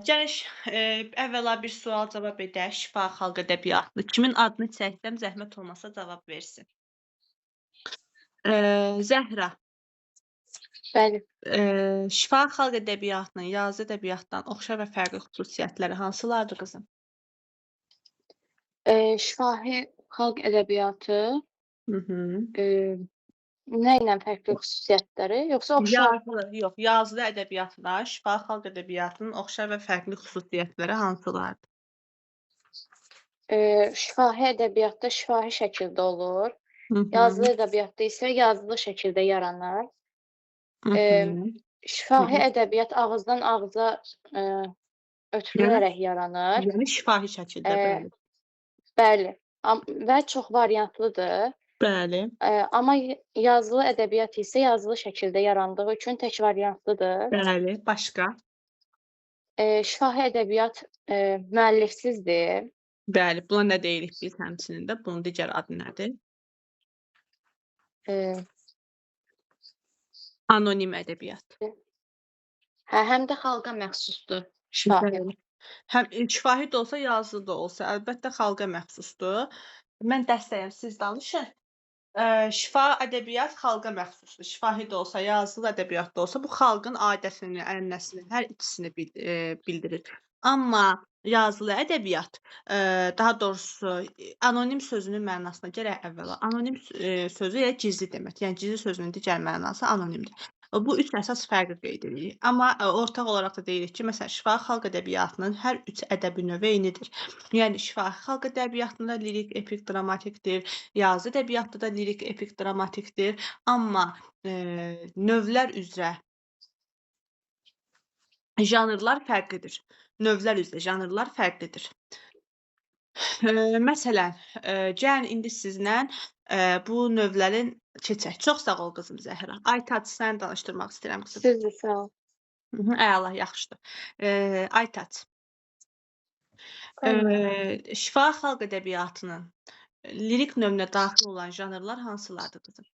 Gəlin əvvəla bir sual cavab edək. Şifahi xalq ədəbiyyatı. Kimin adını çəksəm zəhmət olmasa cavab versin. Zəhra, Bəli. şifahi xalq ədəbiyyatının yazı ədəbiyyatdan oxşar və fərqli xüsusiyyətləri hansılardır qızım? Şifahi xalq ədəbiyyatı, Hı hı. nə ilə fərqli xüsusiyyətləri, yoxsa oxşar? Yazılı ədəbiyyatla şifahi xalq ədəbiyyatının oxşar və fərqli xüsusiyyətləri hansılardır? Şifahi ədəbiyyatda şifahi şəkildə olur. Hı Yazılı hı. ədəbiyyatda isə yazılı şəkildə yaranır. Hı hı. Şifahi ədəbiyyat ağızdan ağıza Yəni ötürülərək yaranır. yəni şifahi şəkildə, Eee, bəli. bəli, və çox variantlıdır. Bəli. Amma yazılı ədəbiyyat isə yazılı şəkildə yarandığı üçün tək variantlıdır. Bəli, başqa? Şifahi ədəbiyyat müəllifsizdir. Bəli, buna nə deyirik biz həmçinin də? Bunun digər adı nədir? Eee, Anonim ədəbiyyat. həm də xalqa məxsusdur şifahi. Bəli. Həm şifahi də olsa, yazılı da olsa, əlbəttə xalqa məxsusdur. Mən dəstəyəm, siz danışın. Şifahi ədəbiyyat xalqa məxsusdur. Şifahi də olsa, yazılı ədəbiyyat da olsa, bu xalqın adətini, ənənəsini, hər ikisini bildirir. Amma yazılı ədəbiyyat, daha doğrusu anonim sözünün mənasına gərək əvvəla anonim sözü elə gizli demək. Yəni gizli sözünün digər mənası anonimdir. Bu üç əsas fərqi qeyd edirik. Amma ortaq olaraq da deyirik ki, məsələn, şifahi xalq ədəbiyyatının hər üç ədəbi növü eynidir. Yəni şifahi xalq ədəbiyyatında lirik, epik, dramatikdir, yazı ədəbiyyatda da lirik, epik, dramatikdir. Amma növlər üzrə janrlar fərqlidir. Növlər üzrə janrlar fərqlidir. Məsələn, gəlin indi sizlə bu növlərin keçək. Çox sağ ol qızım Zəhra. Aytac, səni danışdırmaq istəyirəm qızım. Siz də sağ ol. Əla, yaxşıdır. Aytac, Buyurun. şifahi xalq ədəbiyyatının lirik növünə daxil olan janrlar hansılardır qızım?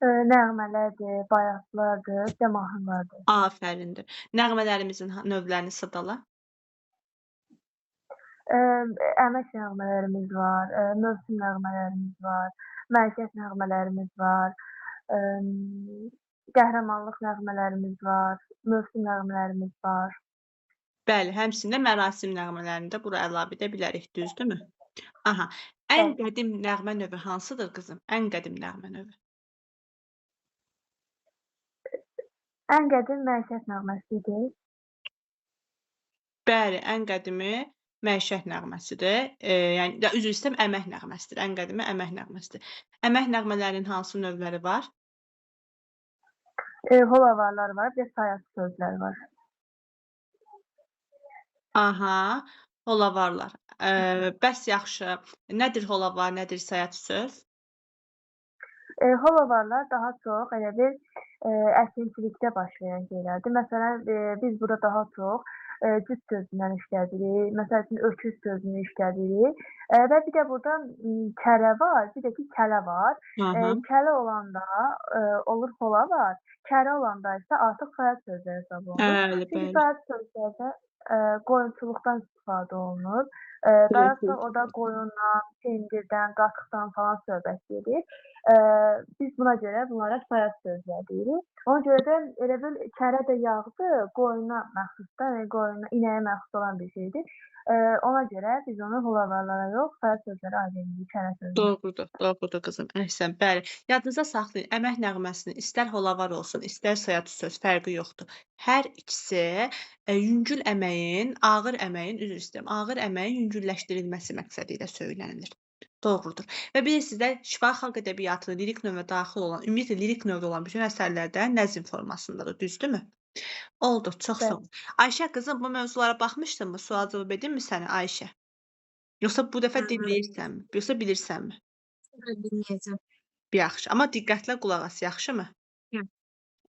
Nəğmələrdir, bayatlardır, və mahnılardır. Afərindir. Nəğmələrimizin növlərini sadala. Əmək nəğmələrimiz var, mövsüm nəğmələrimiz var, məişət nəğmələrimiz var, qəhrəmanlıq nəğmələrimiz var, mövsüm nəğmələrimiz var. Bəli, həmçinin də mərasim nəğmələrini də bura əlavə edə bilərik, düzdürmü? Aha. Ən Bəli. qədim nəğmə növü hansıdır qızım? Ən qədim nəğmə növü. Ən qədim məişət nəğməsidir. Bəli, ən qədimi məişət nəğməsidir. Yəni üzr istəyirəm, əmək nəğməsidir. Ən qədimi əmək nəğməsidir. Əmək nəğmələrinin hansı növləri var? Holavarlar var, bir də sayaq sözlər var. Aha, holavarlar. Bəs yaxşı. Nədir holavar, nədir sayaq söz? Holavarlar daha çox elə bil əkinçilikdə baş verən şeylərdir. Məsələn, biz burada daha çox cüt sözündən işlədirik. Məsəl üçün, öküz sözünü işlədirik. Və bir də burda kərə var, bir də ki, kələ var. Aha. Kələ olanda olur holavar, kərə olanda isə artıq sayaq sözləri hesab olunur. Bəli, Çünki bəli. sayaq sözlərdə qoyunçuluqdan istifadə olunur. Daha Bəli. çox o da qoyundan, pendirdən, qatıqdan falan söhbət gedir. Biz buna görə bunlara sayaq sözlər deyirik. Ona görə də elə bil kərə də yağdır, qoyuna məxsusdur, yəni qoyuna, inəyə məxsus olan bir şeydir. Ona görə biz onu holavarlara yox, sayaq sözlərə aid edirik, kərə sözünü. Doğrudur, doğrudur qızım. Əhsən, bəli. Yadınızda saxlayın, əmək nəğməsinin istər holavar olsun, istər sayaq söz fərqi yoxdur. Hər ikisi yüngül əməyin, ağır əməyin, üzr istəyirəm, ağır əməyin yüngülləşdirilməsi məqsədilə söylənilir. Doğrudur. Və bilirsiniz də, şifahi xalq ədəbiyyatının lirik növünə daxil olan, ümumiyyətlə lirik növdə olan bütün əsərlərdə nəzm formasındadır, düzdürmü? Oldu, çox sağ ol. Ayşə qızım, bu mövzulara baxmışdınmı? Sual cavab edimmi səni Ayşə? Yoxsa bu dəfə dinləyirsənmi? Yoxsa bilirsənmi? Dinləyəcəm. Yaxşı, amma diqqətlə qulaq as, yaxşımı? Hə.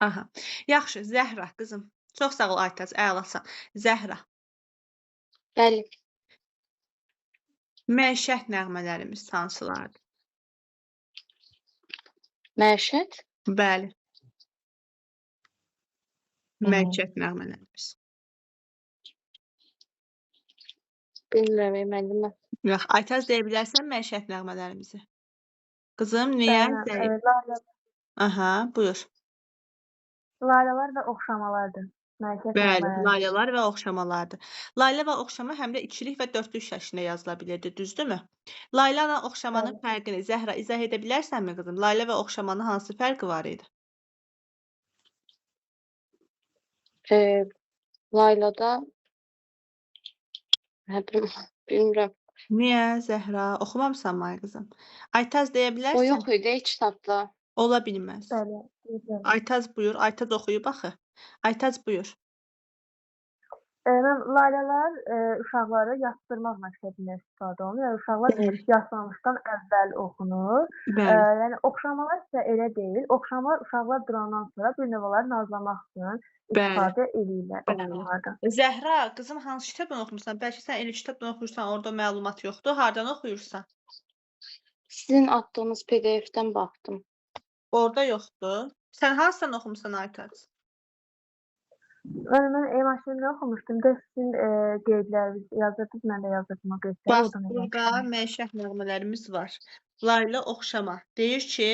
Aha. Yaxşı, Zəhra qızım. Çox sağ ol Aytac, əlasan. Zəhra, Bəli. məişət nəğmələrimiz hansılardır? Məişət? Bəli, Hə. məişət nəğmələrimiz. Bilmirəm, müəllimə. Yox, Aytaz deyə bilərsən məişət nəğmələrimizi? Qızım, niyə? Zəif. Aha, buyur. Laylalar və oxşamalardır. Məişət Bəli, nəğmələri. laylalar və oxşamalardır. Layla və oxşama həm də ikilik və dördlük şəklində yazıla bilirdi, düzdürmü? Layla ilə oxşamanın fərqini Zəhra izah edə bilərsənmi qızım? Layla və oxşamanın hansı fərqi var idi? Laylada nə bilim, bilmirəm. Niyə Zəhra? Oxumamısan mı ay qızım? Aytaz deyə O bilərsən? yox idi kitabda. Ola bilməz. Bəli, bilirəm. Aytaz buyur. Aytaz oxuyub axı. Aytaz buyur. Mən laylalar uşaqları yatdırmaq məqsədilə istifadə olunur. Yəni uşaqlar Bəli. yatmamışdan əvvəl oxunur. Bəli. Yəni oxşamalar isə elə deyil. Oxşamalar uşaqlar durandan sonra bir növ onları nazlamaq üçün istifadə edirlər Bəli. oxşamalardan. Zəhra, qızım hansı kitabdan oxumusan? Bəlkə sən elə kitabdan oxuyursan, orada məlumat yoxdur. Hardan oxuyursan? Sizin atdığınız PDF-dən baxdım. Orada yoxdur. Sən hansıdan oxumusan Aytaz? Mən e-maşında oxumuşdum da sizin qeydləriniz yazırdınız, mən də yazırdım o qeydləri. Bax, Oradan burada öyrəndim. məişət nəğmələrimiz var. Layla oxşama. Deyir ki,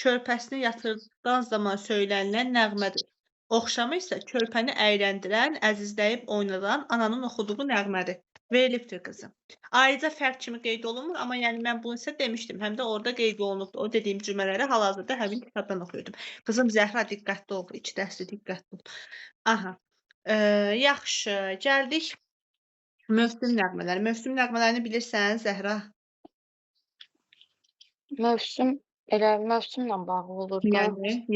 körpəsini yatırdan zaman söylənilən nəğmədir. Oxşama isə körpəni əyləndirən, əzizləyib oynadan ananın oxuduğu nəğmədir. Verilibdir qızım. Ayrıca fərq kimi qeyd olunmur, amma yəni mən bunu sizə demişdim. Həm də orada qeyd olunubdur. O dediyim cümlələri hal-hazırda həmin kitabdan oxuyurdum. Qızım Zəhra diqqətli ol, iki dərsdə diqqətli ol. Aha. Yaxşı, gəldik mövsüm nəğmələri. Mövsüm nəğmələrini bilirsən Zəhra? Mövsüm elə mövsümlə bağlı olur da.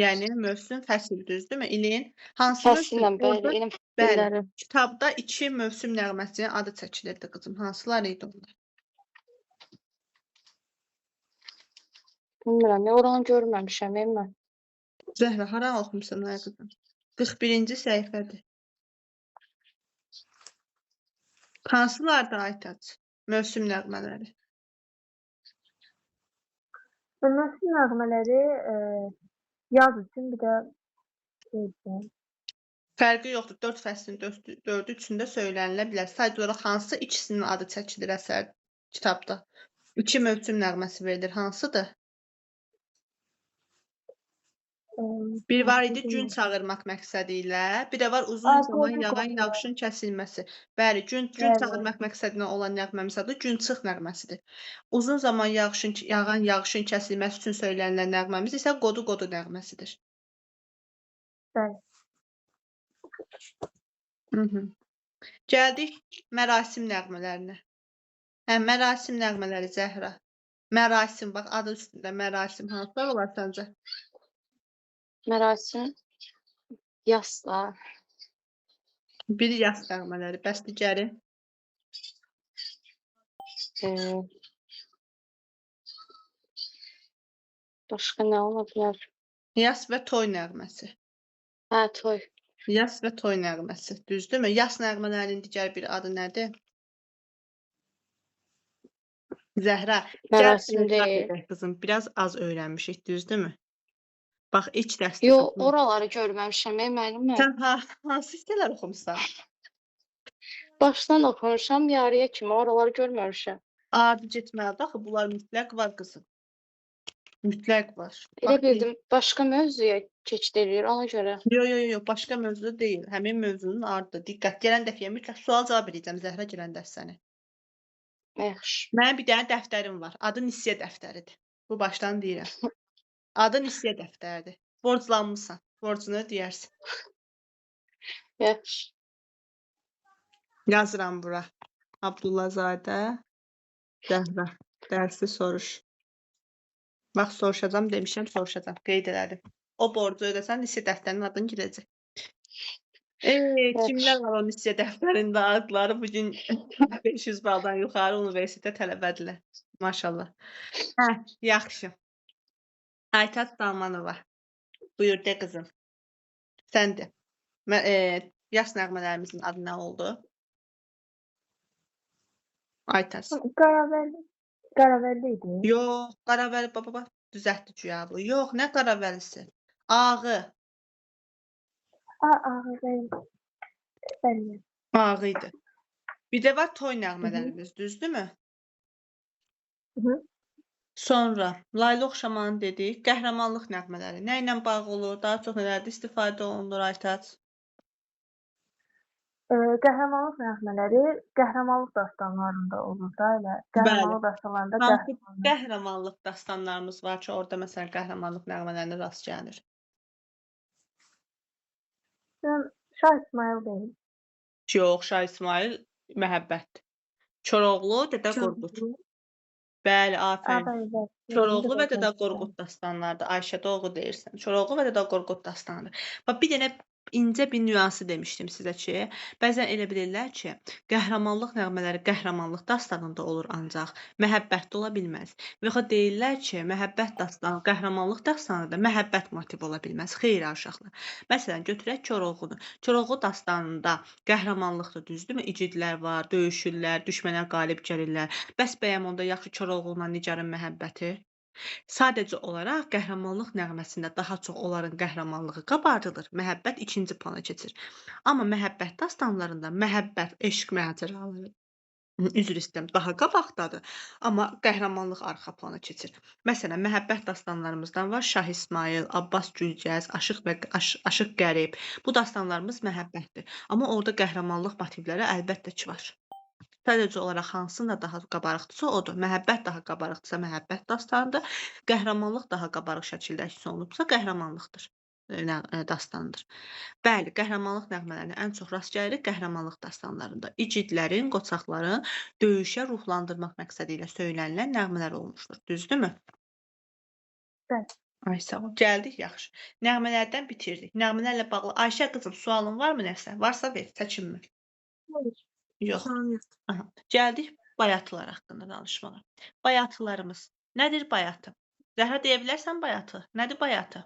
Yəni mövsüm fəsil düzdürmü? İlin hansı Fəsillə, mövsüm? bəli, Orada elm bəli. billəri. Kitabda 2 mövsüm nəğməsinin adı çəkilirdi qızım. Hansılar idi onlar? Bilmirəm, oranı görməmişəm mən. Zəhra, hara oxumusan ay qızım? 41-ci səhifədir. Hansılardır Aytac? Mövsüm nəğmələri. Mövsüm nəğmələri yaz üçün bir də Fərqi yoxdur. 4 fəslin 4-ü üçündə söylənilə bilər. Sadəcə olaraq hansı ikisinin adı çəkilir əsər kitabda? 2 mövsüm nəğməsi verilir. Hansıdır? Bir var idi gün çağırmaq məqsədi ilə, bir də var uzun zaman yağan yağışın kəsilməsi. Bəli, gün çağırmaq məqsədinə olan nəğməmiz adı günçıq nəğməsidir. Uzun zaman yağan yağışın kəsilməsi üçün söylənilən nəğməmiz isə qodu nəğməsidir. Bəli. Gəldik mərasim nəğmələrinə. Mərasim nəğmələri Zəhra. Mərasim, bax adı üstündə mərasim hansılar olar səncə? Mərasim yazda. Biri yaz nəğmələri, bəs digəri? Başqa nə ola bilər? Yas və toy nəğməsi. Hə, toy. Yas və toy nəğməsi, düzdürmü? Yas nəğmələrinin digər bir adı nədir? Zəhra, Mərasim deyil. qızım, biraz az öyrənmişik, düzdürmü? Bax, ilk dərsdə. Yox, oraları görməmişəm müəllimə. Sən hansı hissələr oxumusan? Başdan oxumuşam, yarıya kimi oraları görməmişəm. Adi getməlidir, axı bunlar mütləq var qızım. Mütləq var. Elə bildim, başqa mövzuya keçid edir, ona görə. Yox, başqa mövzu deyil. Həmin mövzunun ardı. Diqqət, gələn dəfəyə mütləq sual cavab edəcəm Zəhra gələn dərsəni. Yaxşı. Mənim bir dənə dəftərim var. Adı Nisiyə dəftəridir. Bu başdan deyirəm. Adı Nisiyə dəftəridir. Borclanmısan. Borcunu ödəyərsən. Yaxşı. Yazıram bura. Abdullazadə Zəhra. Dərsi soruş. Bax, soruşacam demişəm, soruşacam. Qeyd elədim. O borcu ödəsən, Nisiyə dəftərinin adını girəcək. Kimlər var o Nisiyə dəftərində adları bugün 500 baldan yuxarı universitetə tələbədirlər. Maşallah. Yaxşı. Aytac Salmanova. Buyur de qızım. Sən de. Yas nəğmələrimizin adı nə oldu? Aytac. Qaravəlli idi. Yox, Qaravəli baba düzəltdi cavabı. Yox, nə Qaravəlisi? Ağı. Ağı. Bəli. Ağı idi. Bir də var toy Hı hı. nəğmələrimiz, düzdürmü? Hı hı. Sonra Layla oxşamanı dedik, qəhrəmanlıq nəğmələri. Nə ilə bağlı olur? Daha çox nələrdə istifadə olunur Aytaç? Qəhrəmanlıq nəğmələri qəhrəmanlıq dastanlarında olur da elə. Bəli. Qəhrəmanlıq dastanlarında Hansı qəhrəmanlar. qəhrəmanlıq dastanlarımız var ki, orada məsələn qəhrəmanlıq nəğmələrinə rast gəlinir? Şah İsmayıl deyil. Yox, Şah İsmayıl məhəbbətdir. Koroğlu, Dədə Qorqud. Bəli, afərin. Bəli. Koroğlu və Dədə Qorqud dastanlarıdır. Ayşə, doğru deyirsən. Koroğlu və Dədə Qorqud dastanıdır. Bax, bir dənə incə bir nüansı demişdim sizə ki, bəzən elə bilirlər ki, qəhrəmanlıq nəğmələri qəhrəmanlıq dastanında olur ancaq, məhəbbətdə ola bilməz. Və yaxud deyirlər ki, məhəbbət dastanı, qəhrəmanlıq dastanında məhəbbət motivi ola bilməz. Xeyr, uşaqlar. Məsələn, götürək Koroğlunu. Koroğlu dastanında qəhrəmanlıqdır, düzdürmü? İgidlər var, döyüşürlər, düşmənə qalib gəlirlər. Bəs bəyəm onda yaxşı Koroğlunla Nigarın məhəbbəti? Sadəcə olaraq qəhrəmanlıq nəğməsində daha çox onların qəhrəmanlığı qabardılır, məhəbbət ikinci plana keçir. Amma məhəbbət dastanlarında məhəbbət, eşq macəraları, üzr istəyirəm, daha qabaqdadır, amma qəhrəmanlıq arxa plana keçir. Məsələn, məhəbbət dastanlarımızdan var Şah İsmayıl, Abbas Gülgəz, Aşıq Qərib. Bu dastanlarımız məhəbbətdir. Amma orada qəhrəmanlıq motivləri əlbəttə ki var. Sadəcə olaraq hansında daha qabarıqdırsa odur. Məhəbbət daha qabarıqdırsa məhəbbət dastanıdır. Qəhrəmanlıq daha qabarıq şəkildə əks olunubsa qəhrəmanlıqdır. Dastanıdır. Bəli, qəhrəmanlıq nəğmələrinə ən çox rast gəlirik qəhrəmanlıq dastanlarında. İgidlərin, qoçaqların döyüşə ruhlandırmaq məqsədi ilə söylənilən nəğmələr olmuşdur. Düzdürmü? Bəli. Ay sağ ol. Gəldik, yaxşı. Nəğmələrdən bitirdik. Nəğmələrlə bağlı Ayşə qızım, sualın varmı nəsə? Varsa ver, çəkinmə. Hayır. Yox. Sualım yoxdur. Aha. Gəldik bayatlar haqqında danışmağa. Bayatlarımız. Nədir bayatı? Zəhra deyə bilərsən bayatı? Nədir bayatı?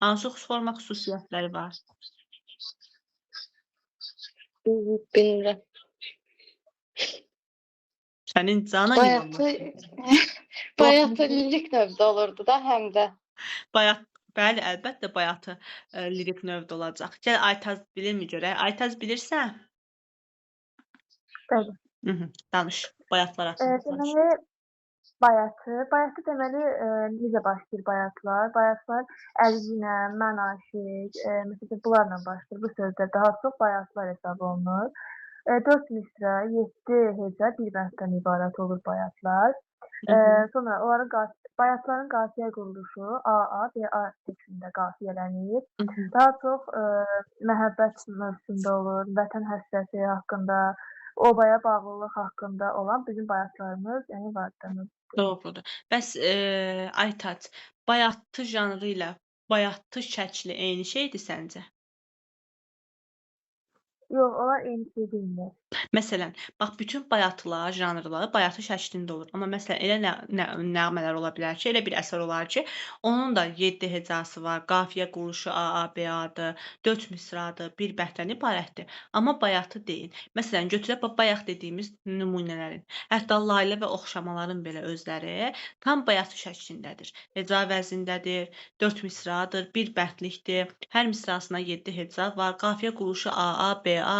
Hansı forma xüsusiyyətləri var? Bilmirəm. Sənin canın Bayatı bayatı lirik növdə olurdu da həm də. Bayat, bəli, əlbəttə bayatı lirik növdə olacaq. Gəl Aytaz bilirmi görək? Aytaz bilirsən? Bəli. Danış. Bayatlar haqqında danış. Deməli bayatı deməli necə başlayır bayatlar? Bayatlar Əlizinə, mən aşiq, məsələn bunlarla başlayır. Bu sözlər daha çox bayatlar hesab olunur. 4 misra, 7 heca bir bənddən ibarət olur bayatlar. Sonra onların bayatların qafiyə quruluşu AA və A şəklində qafiyələnir. Daha çox məhəbbət mövzusunda olur, vətən həsrəti haqqında, obaya bağlılıq haqqında olan bizim bayatlarımız, yəni var. Doğrudur. Bəs Aytaç, bayatı janrı ilə bayatı şəkli eyni şeydir səncə? Yox, onlar eyni şey deyillər. Məsələn, bax bütün bayatlar, janrları bayatı şəklində olur. Amma məsələn elə nəğmələr ola bilər ki, elə bir əsər olar ki, onun da 7 hecası var, qafiyə quruluşu AA, BA-dır, 4 misradır, bir bənddən ibarətdir. Amma bayatı deyil. Məsələn, götürək bayaq dediyimiz nümunələrin, hətta layla və oxşamaların belə özləri tam bayatı şəklindədir. Heca vəzindədir, 4 misradır, bir bəndlikdir, hər misrasına 7 heca var, qafiyə quruluşu AA, BA,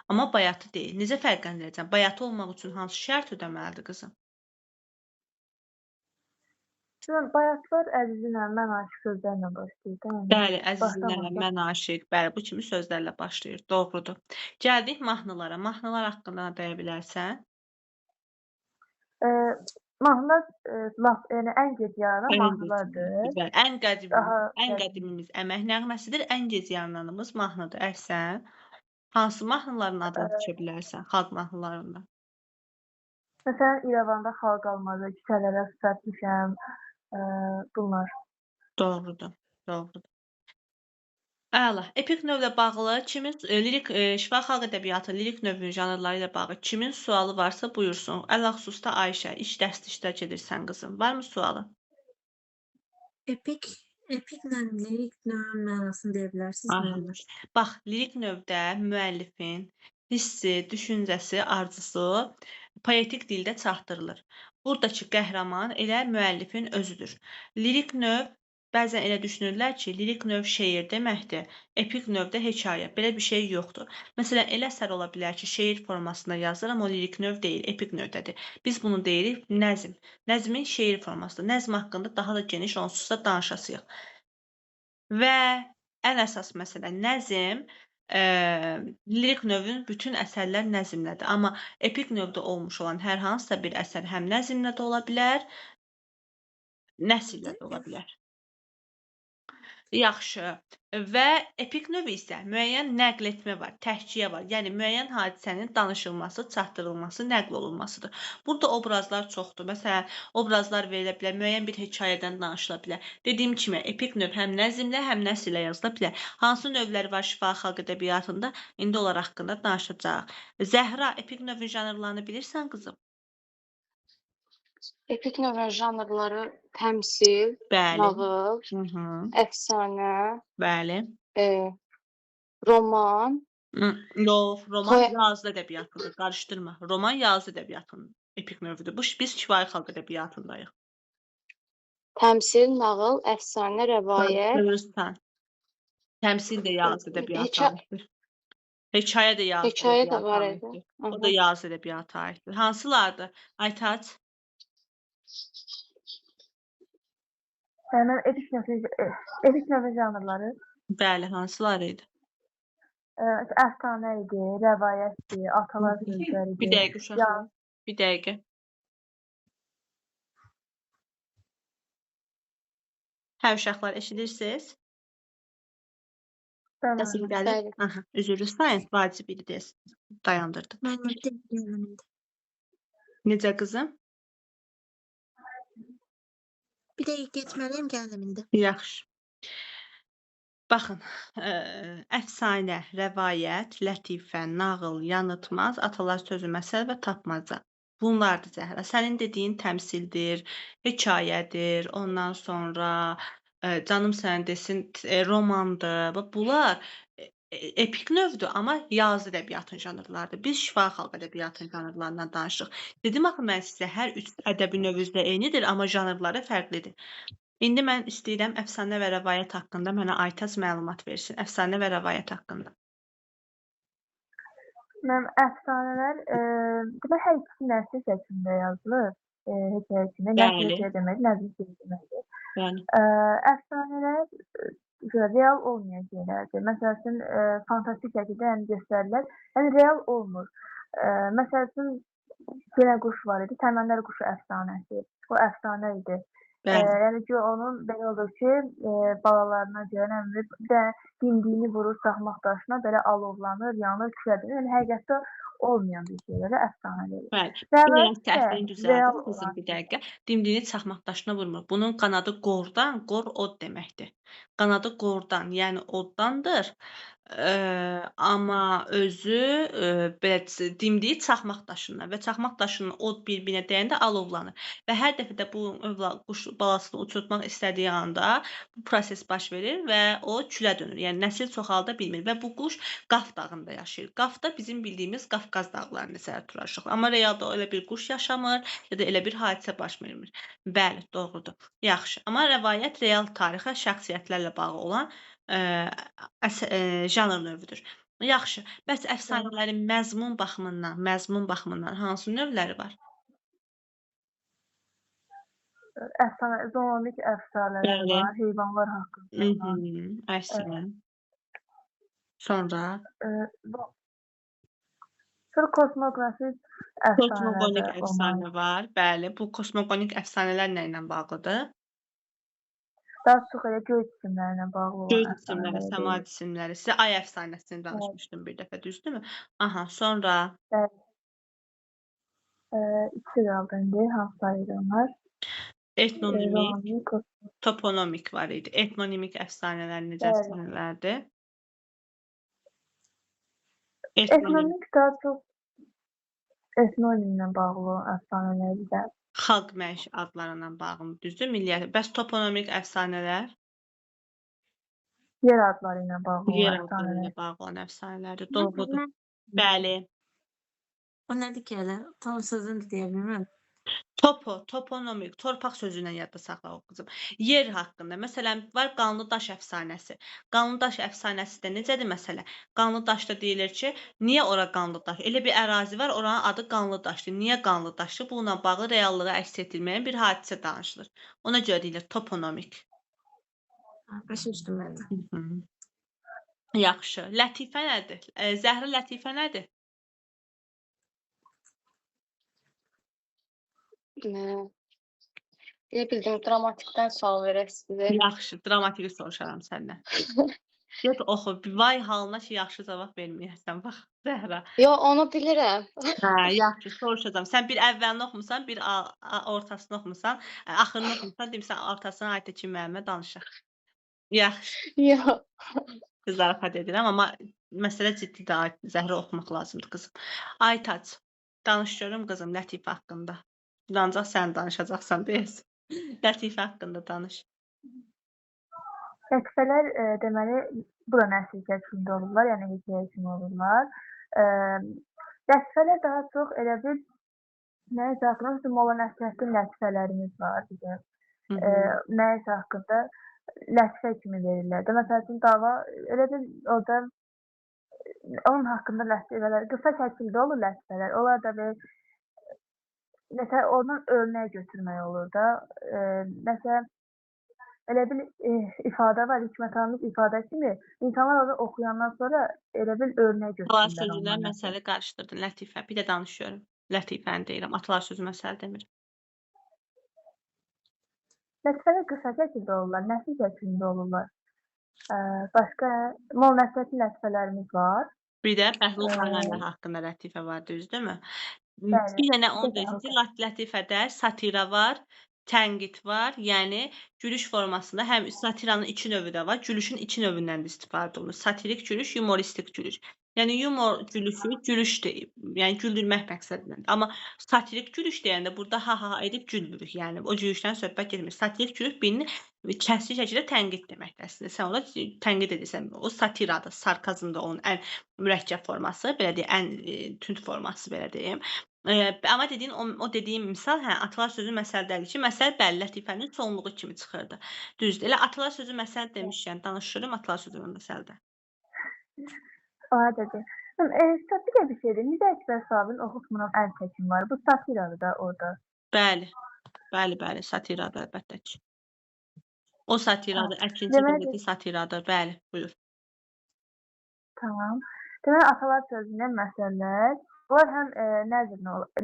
amma bayatı deyil. Necə fərqləndirəcəm? Bayatı olmaq üçün hansı şərt ödəməlidir qızım? Bayatlar Əzizinə, mən aşiq sözlərlə başlayır da. Bəli, əzizlərlə, mən aşiq, bəli, bu kimi sözlərlə başlayır. Doğrudur. Gəldik mahnılara. Mahnılar haqqında nə deyə bilərsən? Mahnılar yəni ən gec yaranan mahnılardır. Ən qədimimiz əmək nəğməsidir, ən gec yarananımız mahnıdır. Əksən, hansı mahnıların adını düşə bilərsən xalq mahnılarında? Məsələn, İrəvanda xalq almadı, küçələrə süsətmişəm, bunlar. Doğrudur, doğrudur. Əla. Epik növlə bağlı kimin lirik şifahi xalq ədəbiyyatı lirik növünün janrları ilə bağlı kimin sualı varsa buyursun. Ələlxüsusda Ayşə, iş dərsdə iştirak edirsən qızım. Varmı sualı? Epiklə lirik növün mənasını deyə bilərsiniz? Bax, lirik növdə müəllifin hissi, düşüncəsi, arzusu poetik dildə çatdırılır. Buradakı qəhrəman elə müəllifin özüdür. Lirik növ bəzən elə düşünürlər ki, lirik növ şeir deməkdir, epik növ də hekayə. Belə bir şey yoxdur. Məsələn, elə əsər ola bilər ki, şeir formasında yazılır, amma o lirik növ deyil, epik növdədir. Biz bunu deyirik nəzm. Nəzmin şeir formasıdır. Nəzm haqqında daha da geniş onsuz da danışasıyıq. Və ən əsas məsələ nəzm, lirik növün bütün əsərlər nəzmlədir. Amma epik növdə olmuş olan hər hansısa bir əsər həm nəzmlə də ola bilər, nəsrlə də ola bilər. Yaxşı. Və epik növ isə müəyyən nəql etmə var, təhkiyə var. Yəni müəyyən hadisənin danışılması, çatdırılması, nəql olunmasıdır. Burada obrazlar çoxdur. Məsələn, obrazlar verilə bilər, müəyyən bir hekayədən danışıla bilər. Dediyim kimi, epik növ həm nəzmlə, həm nəsrlə yazıla bilər. Hansı növləri var şifahi xalq ədəbiyyatında? İndi onlar haqqında danışacağıq. Zəhra, epik növün janrlarını bilirsən qızım? Epik növün janrları təmsil, Bəli. nağıl, Hı-hı. əfsanə, Bəli. roman, Yox, roman Poe- yazılı ədəbiyyatıdır. Qarışdırma. Roman yazılı ədəbiyyatın epik növüdür. Biz şifahi xalq ədəbiyyatındayıq. təmsil, nağıl, əfsanə, rəvayət, Qarışdırırsan. Təmsil də yazılı ədəbiyyata aiddir. Hekayə də yazılı hekayə də ədəbiyyata var idi. aiddir. O da yazılı ədəbiyyata aiddir. Hansılardır? Aytaç? Mən epik növün janrları Bəli, hansıları idi? əfsanə idi, rəvayətdir, atalar Bir sözləridir. dəqiqə uşaqlar. Bir dəqiqə. Hə, uşaqlar, eşidirsiniz? Səsim gəlir? Bəli. Aha, üzrlü sayın, vacib idi deyə dayandırdım. Məlumatda gəlməyəndə. Necə qızım? Bir dəqiqə getməliyəm, gəldim indi. Yaxşı. Baxın, əfsanə, rəvayət, lətifə, nağıl, yanılmaz, atalar sözü, məsəl və tapmaca. Bunlardır Zəhra. Sənin dediyin təmsildir, hekayədir, ondan sonra canım sənin desin romandır. Bax, bunlar epik növdür, amma yazılı ədəbiyyatın janrlarıdır. Biz şifahi xalq ədəbiyyatının janrlarından danışırıq. Dedim axı mən sizə hər üç ədəbi növ üzrə eynidir, amma janrları fərqlidir. İndi mən istəyirəm əfsanə və rəvayət haqqında mənə Aytaz məlumat versin. Əfsanə və rəvayət haqqında. Mən əfsanələr, demək hər ikisi nəsr şəklində yazılır. Hekayə kimi. Nəsr Bəli. hekayə demək, nəzm şeir deməkdir. Yəni, Əfsanələr real olmayan şeylərdir. Məsəl üçün, fantastik şəkildə göstərilir. Yəni real olmur. Məsəl üçün, yenə quş var idi. Təmənlər quşu əfsanəsi. O əfsanə idi. bəli. Yəni ki, onun belə olur ki, balalarına görə nə bilim, bir də dimdiyini vurur çaxmaq daşına, belə alovlanır, yanır, külədir. Yəni həqiqətdə olmayan bir şeylərə əfsanə deyilir. Bəli. Rəvayət Bir səhvini isə düzəldim real qızım olan bir dəqiqə. Dimdiyini çaxmaq daşına vurmur. Bunun qanadı qordan, qor od deməkdir. Qanadı qordan, yəni oddandır. Amma özü belə dimdiyi çaxmaq daşından və çaxmaq daşının od bir-birinə dəyəndə alovlanır. Və hər dəfə də bu quş balasını uçurtmaq istədiyi anda bu proses baş verir və o külə dönür. Yəni nəsil çoxalda bilmir və bu quş Qaf dağında yaşayır. Qaf da bizim bildiyimiz Qafqaz dağlarını nəzərdə tuturaq. Amma realda elə bir quş yaşamır ya da elə bir hadisə baş vermir. Bəli, doğrudur. Yaxşı. Amma rəvayət real tarixə, şəxsiyyətlərlə bağlı olan janr növüdür. Yaxşı. Bəs əfsanələrin məzmun baxımından hansı növləri var? əfsanə, zoologik əfsanələr Bəli. var, heyvanlar haqqında olan. Əhsən. Sonra Sonra kosmoqrafik kosmoqonik əfsanələr əfsanə var. Bəli, bu kosmoqonik əfsanələr nə ilə bağlıdır? daha çox elə göy cisimlərinə bağlı Göy olan cisimləri, əfsanələrə səma deyilir. cisimləri. Sizə ay əfsanəsini danışmışdım bir dəfə, düzdürmü? Aha, sonra Bəli. İkisi qaldı indi, hansıları onlar? etnonimik, Zoologik, toponomik var idi. Etnonimik əfsanələr necə Bəli. əfsanələrdir? Etnonim, etnomik daha çox etnonimlə bağlı olan əfsanələrdir də. xalq məişi adlarından bağlı, düzdür? Milliyyət. Bəs toponomik əfsanələr? Yer adları ilə bağlı Yer olan adları ilə əfsanələr. bağlı olan əfsanələrdir. Doğrudur. Bəli. O nədir ki, elə? Tam sözünü də deyə bilmirəm. Toponomik, torpaq sözündən yadda saxla o qızım. Yer haqqında, məsələn, var Qanlı Daş əfsanəsi. Qanlı Daş əfsanəsində necədir məsələ? Qanlı Daşda deyilir ki, niyə ora Qanlı Daş? Elə bir ərazi var, oranın adı Qanlı Daşdır. Niyə Qanlı Daşdır? Bununla bağlı reallığı əks etdirməyən bir hadisə danışılır. Ona görə deyilir toponomik. Başa düşdüm mən də. Hı. Yaxşı. Lətifə nədir? Zəhra lətifə nədir? Elə bildim, dramatikdən sual verək sizə. Yaxşı, dramatiki soruşaram səndən. Get oxu. Vay halına ki, yaxşı cavab verməyəsən. Bax, Zəhra. Yo, onu bilirəm. Hə, yaxşı, soruşacağam. Sən bir əvvəlini oxumusan, bir ortasını oxumusan, axırını oxumusan, demirsən ortasını Aytəkin müəllimə danışaq. Yaxşı, Yo. zarafat edirəm, amma məsələ ciddidir. Zəhra oxumaq lazımdır qızım. Aytac, danış görüm qızım Lətifə haqqında. Ancaq sən danışacaqsan deyəsən. Lətifə haqqında danış. Lətifələr deməli bu da nəsil şəklində olurlar, yəni hekayə kimi olurlar. Lətifələr daha çox elə bir nəyisə haqqında Molla Nəsrəddin lətifələrimiz var bizim. Nəyisə haqqında lətifə kimi verirlər də. Məsəl üçün dava elə bir orada onun haqqında lətifələr qısa şəkildə olur lətifələr. Onlar da bir məsələn ondan örnək götürmək olur da. Məsələn elə bir ifadə var, Hikmətamiz ifadə kimi. İnsanlar onu oxuyandan sonra elə bir örnək Atalar götürürlər sözündən ondan. məsələ qarışdırdın Lətifə. Bir də danışıyorum. Lətifəni deyirəm. Atalar sözü məsələ demirəm. Lətifələr qısa şəkildə olurlar, nəsil şəklində olurlar. Başqa Molla Nəsrəddin lətifələrimiz var. Bir də Bəhlul Xanəndə haqqında lətifə var, düzdürmü? Bəli. Bir dənə onu Bir də deyirsən ki, lətifədə satira var, tənqid var. Yəni gülüş formasında həm satiranın iki növü də var, gülüşün iki növündən də istifadə olunur. Satirik gülüş, yumoristik gülüş. Yəni yumor gülüşü gülüşdür. Yəni güldürmək məqsədilə. Amma satirik gülüş deyəndə burada ha edib güldürük. Yəni o gülüşdən söhbət getmir. Satirik gülüş birini kəskin şəkildə tənqid deməkdir əslində. Sən ona tənqid edirsən. O satiradır, sarkazmdır onun ən mürəkkəb forması, belə deyim, ən tünd forması belə deyim. Amma dediyin o dediyim misal, hə, atalar sözü məsələdədir ki, məsəl bəli lətifənin sonluğu kimi çıxırdı. Düzdür. Elə atalar sözü məsəl demişkən danışırım atalar sözünün məsələdə. Ona dedi. Bir də bir şeydir. Mirzə Əkbər Sabir'in Oxutmuram əl çəkim var. Bu satiradır da orada. Bəli. Bəli, satiradır əlbəttə ki. O satiradır, əkinçi Deməli- qəzeti satiradır. Bəli, buyur. Tamam. Deməli atalar sözündən məsələlər. Bunlar həm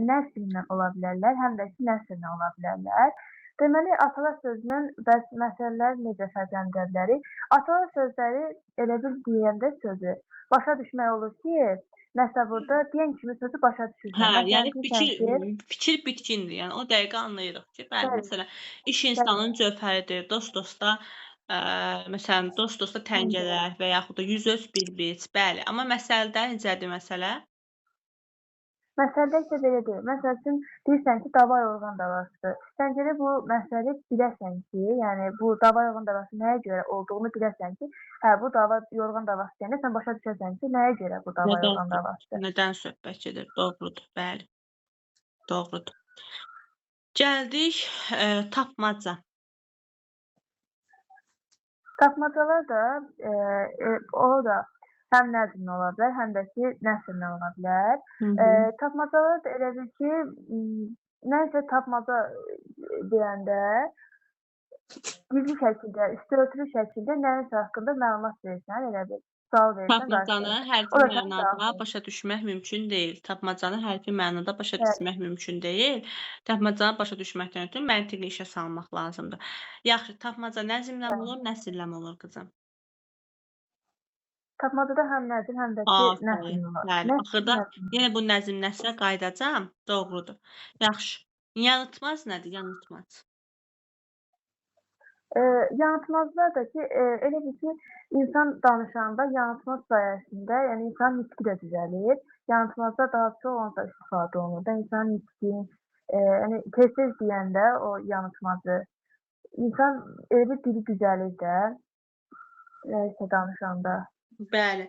nəsrlə ola bilərlər, həm də ki nəsrlə ola bilərlər. Deməli atalar sözünün bəs məsələlər necə fərqləndirə bilərik? Atalar sözləri elə bir deyəndə sözü başa düşmək olur ki, nəsə burada deyən kimi sözü başa düşürsən. Hə, Məsələn, yəni deyirsən ki, fikir bitkindir. Yəni o dəqiqə anlayırıq ki, bəli, Bəli. məsələn, iş insanın cövhəridir. Dost-dosta məsələn, dost-dosta təngələr və yaxud da yüz öz bir-bir, bəli. Amma məsələdə necədir məsələ? məsələdə isə belə deyil. Məsəl üçün deyirsən ki, dava yorğan davası. Sən gərək bu məsələ biləsən ki, yəni bu dava yorğan davası nəyə görə olduğunu biləsən ki, hə bu dava yorğan davası deyəndə sən başa düşəsən ki, nəyə görə bu dava yorğan davası. Nədən söhbət gedir? Doğrudur, bəli. Doğrudur. Gəldik tapmaca. Tapmacalar da o da həm nəzmlə ola bilər, həm də ki nəsrlə ola bilər. Tapmacalar da elə bil ki, nəsə tapmaca deyəndə gizli şəkildə, üstəötürü şəkildə nəyisə haqqında məlumat verirsən, elə bil. Sual verirsən, Tapmacanı qarşıya. hərfi O da sən mənada cavab başa düşmək mümkün deyil. Tapmacanı hərfi mənada başa Bəli. düşmək mümkün deyil. Tapmacanı başa düşməkdən ötürü məntiqi işə salmaq lazımdır. Yaxşı, tapmaca nəzmlə mi olur, nəsrlə mi olur qızım? Tapmacada həm nəzm, həm də ki Aferin. nəsr var. Bəli, Nəsr, axırda nəzm. yenə bu nəzm nəsrə qayıdacam. Doğrudur. Yaxşı. Yanıltmaz nədir? Yanıltmaz. Yanıltmazlar da ki, elə bil ki, insan danışanda yanıltmaz sayəsində, yəni insanın nitqi də düzəlir. Yanıltmazda daha çox ondan istifadə olunur da, insanın nitqi, yəni tez-tez deyəndə o yanıltmazı, insan elə bir dili düzəlir də, nəysə danışanda. Bəli,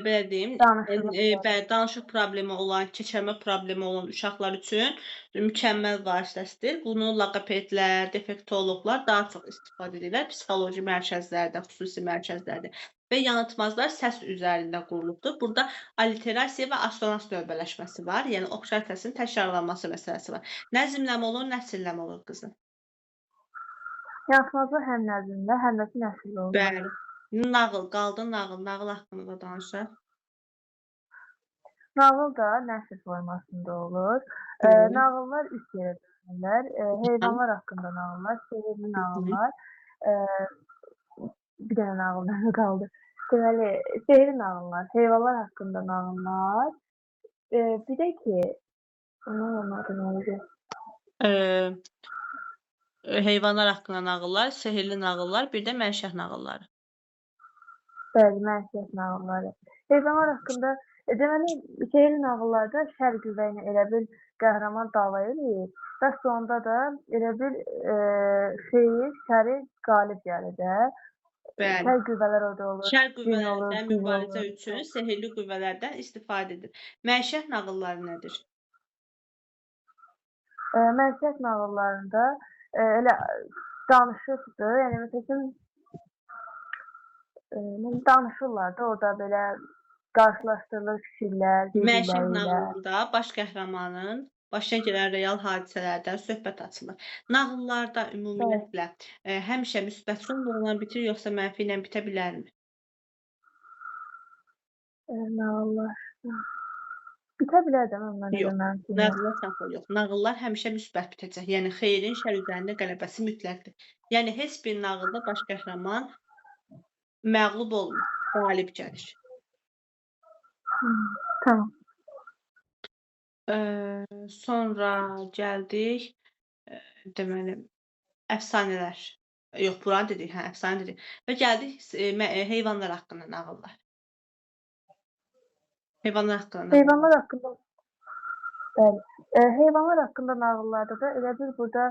belə deyim, Danışıqlı bəli, danışıq problemi olan, keçirmə problemi olan uşaqlar üçün mükəmməl vasitəsidir. Bunu loqopedlər, defektoloqlar daha çox istifadə edirlər psixoloji mərkəzlərdə, xüsusi mərkəzlərdə və yanıltmazlar səs üzərində qurulubdur. Burada alliterasiya və assonans növbələşməsi var, yəni oxşar səsin təkrarlanması məsələsi var. Nəzmləmə olur, nəsilləmə olur qızım. Yanılmazlar həm nəzmlə, həm də ki, nəsillə olur. Bəli. Nağıl, qaldı nağıl. Nağıl haqqında da danışaq. Nağıl da nəsr formasında olur. Bəli. Nağıllar üç yerə bölünürlər. Heyvanlar haqqında nağıllar, sehirli nağıllar, bir dənə nağıl mənə qaldı. Deməli, sehirli nağıllar, heyvanlar haqqında nağıllar, bir də ki, onun adı nə idi? Eee, heyvanlar haqqında nağıllar, sehirli nağıllar, bir də mənşəh nağılları. Bəli, mənşəh nağılları. Heyvanlar haqqında deməli, sehirli nağıllarda şər qüvvə ilə elə bil qəhrəman dava eləyir və sonda da elə bil xeyir, şəri qalib gəlir də. Bəli. Şər qüvvələr orada olur. Şər Cin olur, qüvvələrdən cin mübarizə olur. üçün sehirli qüvvələrdən istifadə edir. Mənşəh nağılları nədir? Mənşəh nağıllarında elə danışıqdır. Yəni məsələn danışırlar da orada belə qarşılaşdırılır fikirlər, Mənşəh birbirləri ilə. nağılında baş qəhrəmanın başına gələn real hadisələrdən söhbət açılır. Nağıllarda ümumiyyətlə həmişə müsbət sonla bitir, yoxsa mənfi ilə bitə bilərmi? Nağıllar. Bitə bilər də mənə Yox. görə mənfi ilə. Nağıllar səhv yox. Nağıllar həmişə müsbət bitəcək. Yəni xeyrin şər üzərində qələbəsi mütləqdir. Yəni heç bir nağılda baş qəhrəman məğlub olmur, qalib gəlir. Tamam. Sonra gəldik deməli əfsanələr. Yox, buranı dedik, hə, əfsanə dedik. Və gəldik heyvanlar haqqında nağıllar. Heyvanlar haqqında nağıllar. Heyvanlar haqqında bəli. Heyvanlar haqqında nağıllarda da elə bil burada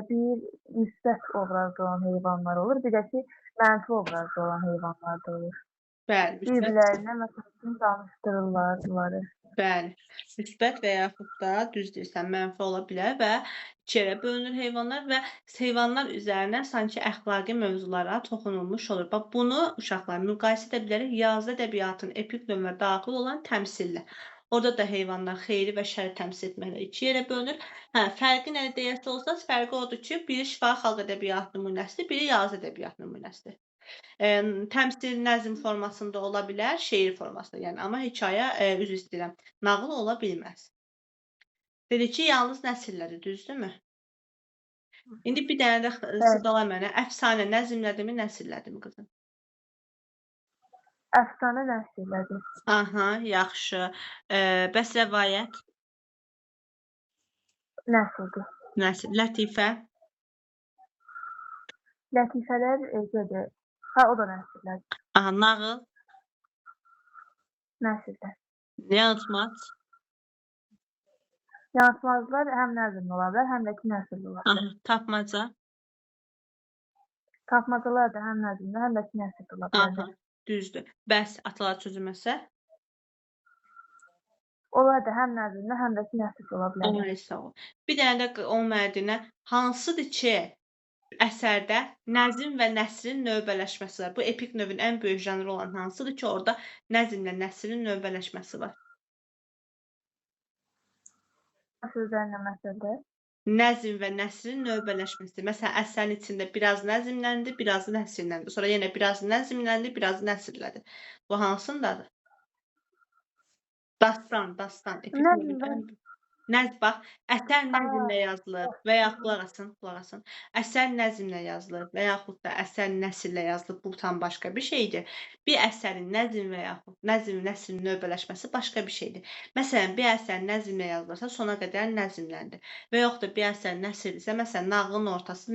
bir müsbət obrazda olan heyvanlar olur, bir də ki, mənfi obrazda olan heyvanlar da olur. Bəli, müsbət. Bir-birlərinə məsələn danışdırırlar bunları. Bəli. Müsbət və yaxud da düz deyirsən, mənfi ola bilər və iki yerə bölünür heyvanlar və heyvanlar üzərinə sanki əxlaqi mövzulara toxunulmuş olur. Bax, bunu uşaqlar müqayisə edə bilərik yazılı ədəbiyyatın epik növünə daxil olan təmsillə. Orada da heyvanlar xeyri və şəri təmsil etməklə iki yerə bölünür. Hə, fərqi nə deyəsə olsa, fərqi odur ki, biri şifahi xalq ədəbiyyatı nümunəsidir, biri yazı ədəbiyyatı nümunəsidir. Təmsil nəzm formasında ola bilər, şeir formasında, yəni amma hekayə, üzr istəyirəm, nağıl ola bilməz. Dedik ki, yalnız nəsillədir, düzdürmü? İndi bir dənə də sıqala mənə, əfsanə nəzmlədimi, nəsillədimi qızım? Əfsanə nəsillədir. Aha, yaxşı. Bəs rəvayət? Nəsildir. Nəsil. Lətifə? Lətifələr gedir. Ha, o da nəsillədir. Aha, nağıl? Nəsildir. Yanıltmac? Yanılmazlar həm nəzmli ola bilər, həm də ki, nəsilli ola bilər. Aha, tapmaca? Tapmacalar da həm nəzmli, həm də ki, nəsilli ola bilər. Aha, düzdür. Bəs atalar çözülməsə? Onlar da həm nəzmli, həm də ki, nəsilli ola bilər. Ay, sağ ol. Bir dənə də onun mərdinə hansıdır ki, əsərdə nəzm və nəsrin növbələşməsi var? Bu epik növün ən böyük janrı olan hansıdır ki, orada nəzmlə nəsrin növbələşməsi var? Sözlərlə məsələdir. Nəzm və nəsrin növbələşməsi. Məsələn, əsərin içində biraz nəzmləndi, biraz nəsrləndi. Sonra yenə biraz nəzmləndi, biraz nəsrlədi. Bu hansındadır? Dastan. Epik növün ən bax, əsər nəzmlə yazılır və yaxud qulaq asın. Əsər nəzmlə yazılır və yaxud da əsər nəsrlə yazılır. Bu tam başqa bir şeydir. Bir əsərin nəzm və yaxud nəsrin növbələşməsi başqa bir şeydir. Məsələn, bir əsər nəzmlə yazılırsa, sona qədər nəzmləndir. Və yaxud da bir əsər nəsrdirsə, məsələn, nağılın ortası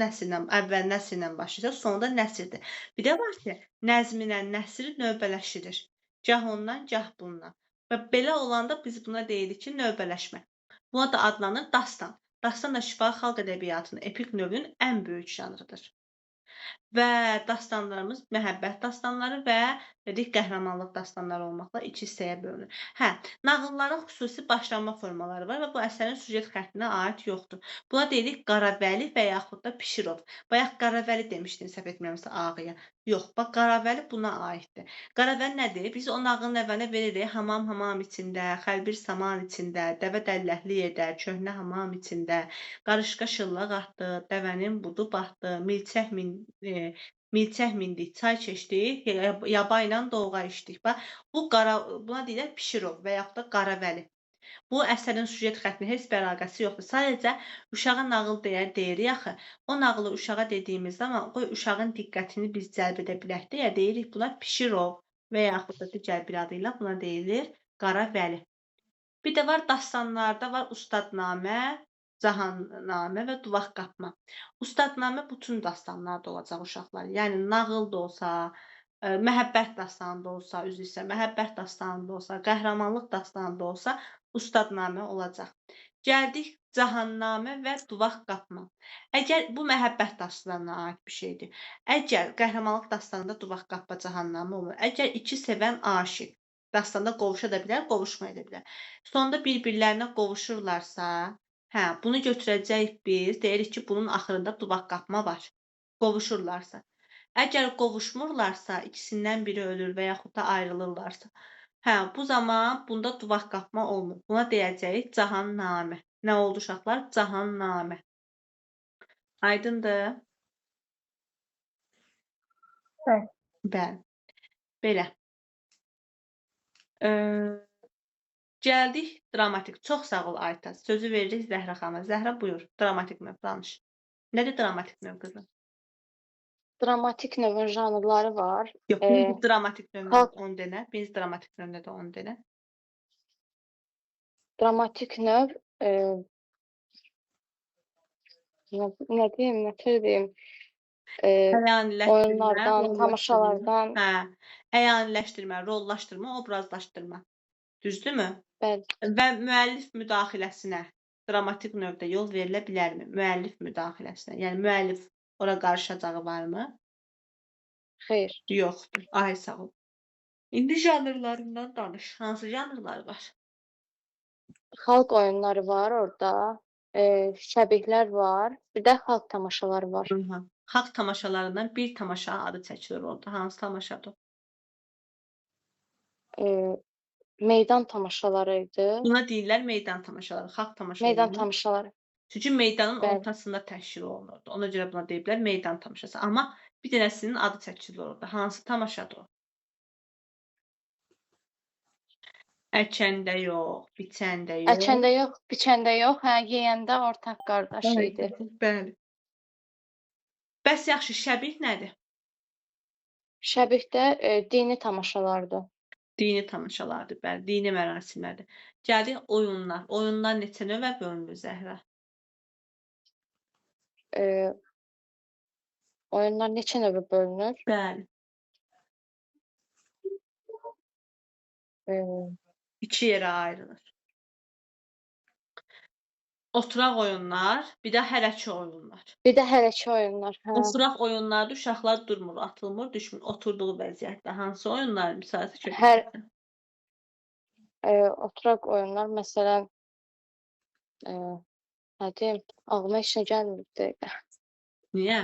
əvvəl nəsrlə başlayırsa, sonunda nəsrdir. Bir də var ki, nəzmlə nəsri növbələşilir. Gah ondan, gah bundan. Və belə olanda biz buna deyirik ki, növbələşmə. Buna da adlanır dastan. Dastan da şifahi xalq ədəbiyyatının epik növünün ən böyük janrıdır. Və dastanlarımız məhəbbət dastanları və dedik qəhrəmanlıq dastanları olmaqla 2 hissəyə bölünür. Hə, nağılların xüsusi başlanma formaları var və bu əsərin süjet xəttinə aid yoxdur. Buna deyirik Qaravəli və yaxud da Pişirov. Bayaq Qaravəli demişdin səhv etmirəmsə ağaya. Yox, bax Qaravəli buna aiddir. Qaravəli nədir? Biz o nağılın əvvəlinə veririk hamam içində, xəlbir saman içində, dəvə dəlləklik edər, köhnə hamam içində, qarışqa şıllaq atdı, dəvənin budu batdı, milçək mindik, çay keçdik, yaba ilə dovğa içdik. Bax, buna deyirlər Pişirov və yaxud da Qaravəli. Bu əsərin süjet xəttinin heç bir əlaqəsi yoxdur. Sadəcə uşağa nağıl deyirik axı. O nağılı uşağa dediyimiz zaman qoy uşağın diqqətini biz cəlb edə bilək deyə deyirik buna Pişirov və yaxud da digər bir adı ilə buna deyilir Qaravəli. Bir də var dastanlarda var Ustadnamə, Cahannamə və Duvaq qapma. Ustadnamə bütün dastanlarda olacaq uşaqlar. Yəni nağıl da olsa, məhəbbət dastanında olsa, üzr istəyirəm, məhəbbət dastanında olsa, qəhrəmanlıq dastanında olsa, Ustadnamə olacaq. Gəldik Cahannamə və Duvaq qapma. Əgər bu məhəbbət dastanına aid bir şeydir. Əgər qəhrəmanlıq dastanında Duvaq qapma, Cahannamə olur. Əgər iki sevən aşiq dastanda qovuşa da bilər, qovuşmaya da bilər. Sonda bir-birlərinə qovuşurlarsa, hə, bunu götürəcəyik biz, deyirik ki, bunun axırında Duvaq qapma var. Qovuşurlarsa. Əgər qovuşmurlarsa, ikisindən biri ölür və yaxud da ayrılırlarsa, hə, bu zaman bunda Duvaq qapma olmur. Buna deyəcəyik Cahannamə. Nə oldu uşaqlar? Cahannamə. Aydındır? Bəli. Bəli. Belə. Gəldik dramatik. Çox sağ ol Aytaz. Sözü veririk Zəhra xanıma. Zəhra buyur. Dramatik növ danış. Nədir dramatik növ qızım? Dramatik növün janrları var. Yox, birinci dramatik növündə xalq- 10 denə. Birinci dramatik növündə də 10 denə. Dramatik növ nə deyim, nə söyləyim? Əyaniləşdirmə, Oyunlardan, rollaşdırma. tamaşalardan, Hə, əyaniləşdirmə, rollaşdırma, obrazlaşdırma. Düzdürmü? bəli, Və müəllif müdaxiləsinə dramatik növdə yol verilə bilərmi? Müəllif müdaxiləsinə. Yəni müəllif ora qarışacağı varmı? xeyr. Yoxdur. Ay sağ ol. İndi janrlarından danış. Hansı janrlar var? Xalq oyunları var orada, şəbihlər var, bir də xalq tamaşaları var. Xalq tamaşalarından bir tamaşa adı çəkilir orada. Hansı tamaşadır? Meydan tamaşaları idi. Buna deyirlər meydan tamaşaları, xalq tamaşaları. Meydan tamaşaları. Çünki meydanın Bəli. ortasında təşkil olunurdu. Ona görə buna deyiblər meydan tamaşası. Amma bir dənəsinin adı çəkilir orada. Hansı tamaşadır o? Əkəndə yox, biçəndə yox. Əkəndə yox, biçəndə yox, hə, yeyəndə ortaq qardaş idi. Bəli. Bəs yaxşı, şəbih nədir? Şəbihdə dini tamaşalardır. Dini tamaşalardır, bəli, dini mərasimlərdir. Gəldik oyunlar. Oyunlar neçə növə bölünür Zəhra? Oyunlar neçə növə bölünür? Bəli. 2 yerə ayrılır. Oturaq oyunlar, bir də hərəki oyunlar. Bir də hərəki oyunlar, hə. Oturaq oyunlarda uşaqlar durmur, atılmır, düşmür. Oturduğu vəziyyətdə hansı oyunlar misal çəkirsən? Hər- Oturaq oyunlar, məsələn, nə deyim, ağlıma heç nə gəlmir bir dəqiqə. Niyə?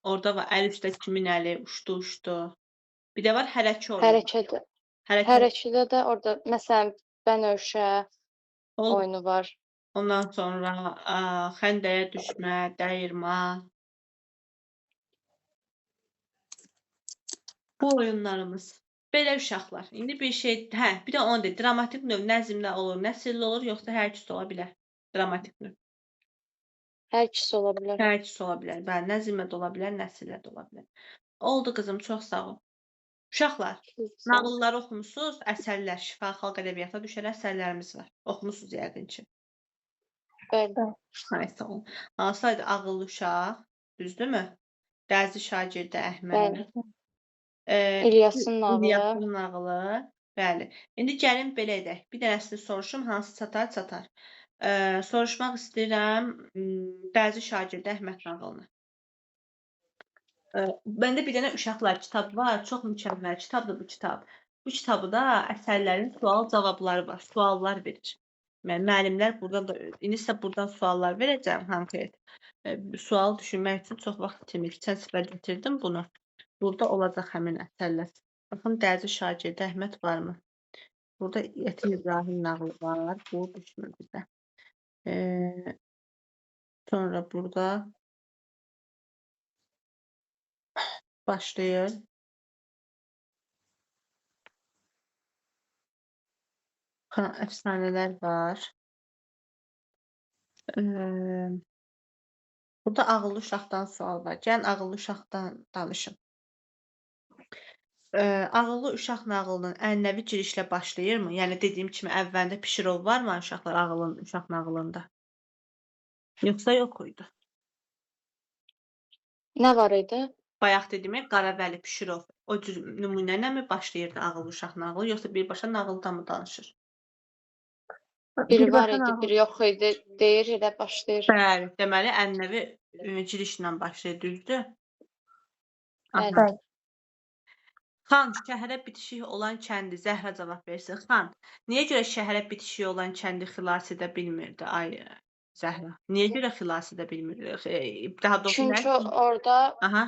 Orada var əl üstə kimin əli uçdu. Bir də var hərəki oyunlar. Hərəkədə. Hərəkət Hərəkədə də orada, məsələn, bənövşə oldu. oyunu var. Ondan sonra xəndəyə düşmə, dəyirman. Bu oyunlarımız. Belə uşaqlar. İndi bir şey, hə, bir də onu deyir. Dramatik növ nəzmlə olur, nəsrli olur, yoxsa hər ikisi ola bilər? Dramatik növ. Hər ikisi ola bilər. Hər ikisi ola bilər. Bəli, nəzmlə də ola bilər, nəsrlə də ola bilər. Oldu qızım, çox sağ ol. Uşaqlar, nağılları oxumusunuz, əsərlər, şifa xalq ədəbiyyata düşən əsərlərimiz var. Oxumusunuz yəqin ki. Bəli. Ay sağ ol. Hansaydı ağıllı uşaq, düzdürmü? Dəzi şagirdə Əhməd. Bəli. İlyasın nağılı. İlyasın nağılı. Bəli. İndi gəlin belə edək. Bir dənəsini soruşum, hansı çatar? Soruşmaq istəyirəm Dəzi şagirdə Əhməd nağılını. Məndə bir dənə uşaqlar kitabı var. Çox mükəmməl kitabdır bu kitab. Bu kitabda əsərlərin sual-cavabları var. Suallar verir. Müəllimlər burdan da indi sizə burdan suallar verəcəm konkret. Sual düşünmək üçün çox vaxt itirmir. Keçən səfər gətirdim bunu. Burada olacaq həmin əsərlər. Baxın, dərzi şagirdi Əhməd varmı? Burada Yetim İbrahim nağılı var. Bu düşmür bizə. Sonra burada başlayır. Əfsanələr var. Burada ağıllı uşaqdan sual var. Gəlin ağıllı uşaqdan danışın. Ağıllı uşaq nağılının ənənəvi girişlə başlayırmı? Yəni dediyim kimi əvvəldə Pişirov varmı uşaqlar ağıllı uşaq nağılında? Yoxsa yox idi? Nə var idi? Bayaq dediyim Qaravəli, Pişirov o cür nümunə ilə mi başlayırdı ağıllı uşaq nağılı, yoxsa birbaşa nağıldan mı danışır? Biri var Birbaşa idi, nağıl. biri yox idi. Deyir, elə başlayır. Bəli, deməli ənənəvi girişlə başlayır, düzdür? Bəli. Aha. Xan, şəhərə bitişik olan kəndi Zəhra cavab versin. Xan, niyə görə şəhərə bitişik olan kəndi xilas edə bilmirdi ay Zəhra? Niyə görə xilas edə bilmirdi? Daha doğrusu Çünki nə? orada Aha.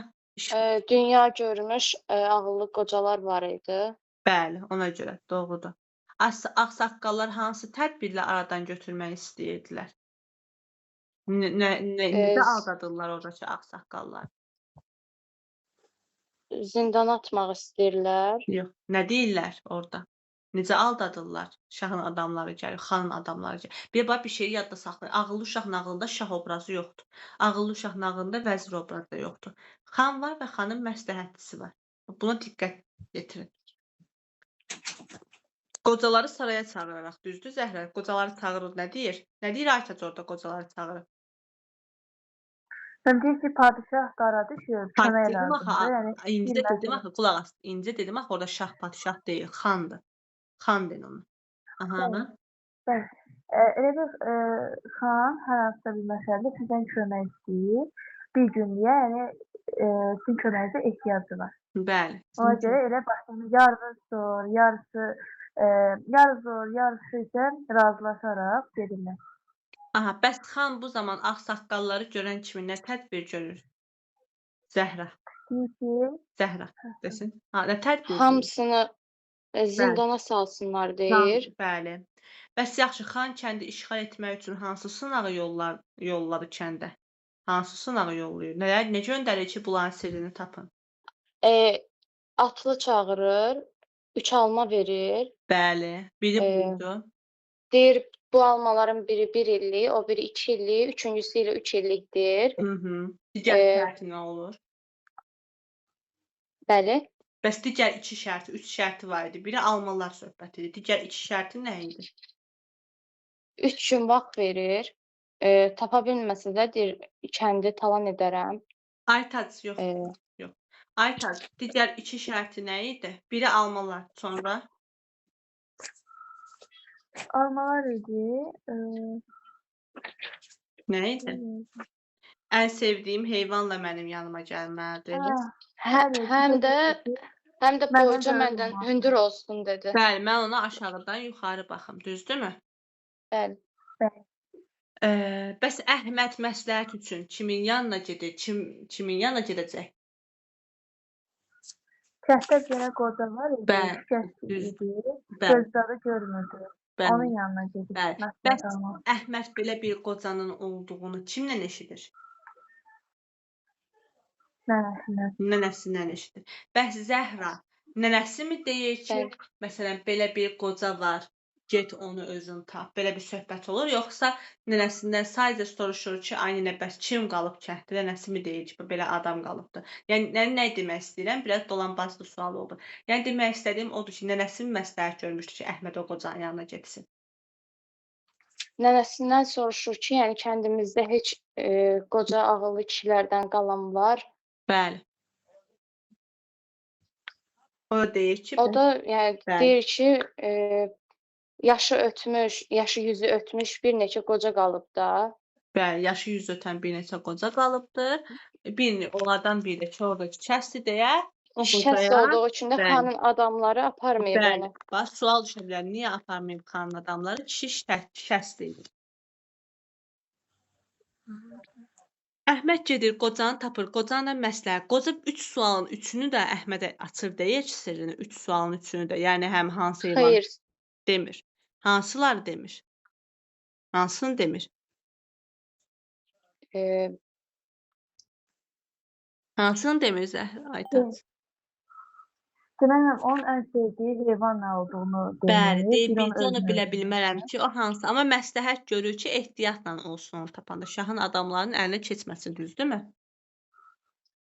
dünya görmüş ağıllı qocalar var idi. Bəli, ona görə doğrudur. Ağsaqqallar hansı tədbirlə aradan götürmək istəyirdilər? Necə aldadırlar oradakı ağsaqqallar? Zindana atmaq istəyirlər. Yox, nə deyirlər orada? Necə aldadırlar? Şahın adamları gəlir, xanın adamları gəlir. Bir şeyi yadda saxlayın. Ağıllı uşaq nağılında şah obrazı yoxdur. Ağıllı uşaq nağılında vəzir obrazı da yoxdur. Xan var və xanın məsləhətçisi var. Buna diqqət yetirin. Qocaları saraya çağıraraq, düzdür Zəhra? Qocaları çağırır, nə deyir? Nə deyir Aytac orada qocaları çağırır? Sən deyir ki, padişah qara düşür, kömək Dedim axı, lazımdır. Yəni İncə dedim axı, qulaq as. İncə dedim axı, orada şah padişah deyil, xandır. Xan den onu. Aha. bəli. Elə bir xan hər hansısa bir məsələdə sizdən kömək istəyir. Bir günlük, yəni sizin köməyinizə ehtiyacı var. Bəli. Ona görə elə başlanır. Yarısı zor, yarısı zor, yarısı isə razılaşaraq gedirlər. Aha, bəs xan bu zaman ağsaqqalları görən kimi nə tədbir görür? Zəhra. Deyir ki, Zəhra desin. Ha, nə tədbir görür? Hamısını zindana salsınlar deyir. Bəli. Bəs yaxşı, xan kəndi işğal etmək üçün hansı sınağı yolladı kəndə? Hansı sınağı yollayır? Nə göndərir ki, bunların sirrini tapın? Atlı çağırır, 3 alma verir. Bəli. Biri buydu. Deyir, bu almaların biri 1 illik, o biri 2 illik, üçüncüsü ilə 3 illikdir. Digər şərti nə olur? Bəli. Bəs digər 2 şərti, 3 şərti var idi. Biri almalar söhbəti idi. Digər 2 şərti nə idi? 3 gün vaxt verir. Tapa bilməsə də deyir, kəndi talan edərəm. Aytac, yox. Yox. Aytac, digər 2 şərti nə idi? Biri almalar, sonra? almalar idi. Nə idi? Ən sevdiyim heyvanla mənim yanıma gəlməlidir. Həm də boyca məndən hündür olsun dedi. Bəli, mən ona aşağıdan yuxarı baxım, düzdürmü? Bəli. Bəs Əhməd məsləhət üçün kimin yanına gedir? Kimin yanına gedəcək? Kənddə yenə qoca var idi, Bəli, şikəst düz. idi, Bəli, gözləri görmürdü. Onun bəli. yanına gedib Bəli. məsləhət Bəs almaq. Əhməd belə bir qocanın olduğunu kimlə eşidir? Nənəsindən. Nənəsindən eşidir. Bəs Zəhra, nənəsi mi deyir ki, məsələn, belə bir qoca var, get onu özün tap, belə bir söhbət olur, yoxsa nənəsindən sadəcə soruşur ki, ay nənə, bəs kim qalıb kənddə, nənəsi mi deyir ki, belə adam qalıbdır? Yəni, nə demək istəyirəm? Biraz dolanbazlı sual oldu. Yəni, demək istədiyim odur ki, nənəsi mi məsləhət görmüşdü ki, Əhməd o qocanın yanına getsin? Nənəsindən soruşur ki, yəni kəndimizdə heç qoca ağıllı kişilərdən qalan var. Bəli. O da deyir ki, O da yəni deyir ki, yaşı ötmüş, yaşı yüzü ötmüş bir neçə qoca qalıb da. bəli, yaşı 100 ötən bir neçə qoca qalıbdır. onlardan biri ki, oradakı kəsdi deyə o Şəxs qocaya olduğu üçün də bəli, xanın adamları aparmayıb bəli. onu. Bax, sual düşə bilər. Niyə aparmayıb xanın adamları? Kişi şəxs idi. Əhməd gedir, qocanı tapır, qocanla məsləhət. Qoca 3 sualın 3-ünü də Əhmədə açır deyir ki, sirrini. 3 sualın 3-ünü də. Yəni həm hansı heyvan Xeyr, demir. Hansıları demir? Hansını demir? e, Hansını demir Zəhra Aytaç? Deməli, onun ən sevdiyi heyvan nə olduğunu Bəli, demir. deyir, Bir onu bircə onu bilə özünə bilmərəm ki, o hansı. Amma məsləhət görür ki, ehtiyatla olsun onu tapanda. Şahın adamlarının əlinə keçməsin, düzdürmü?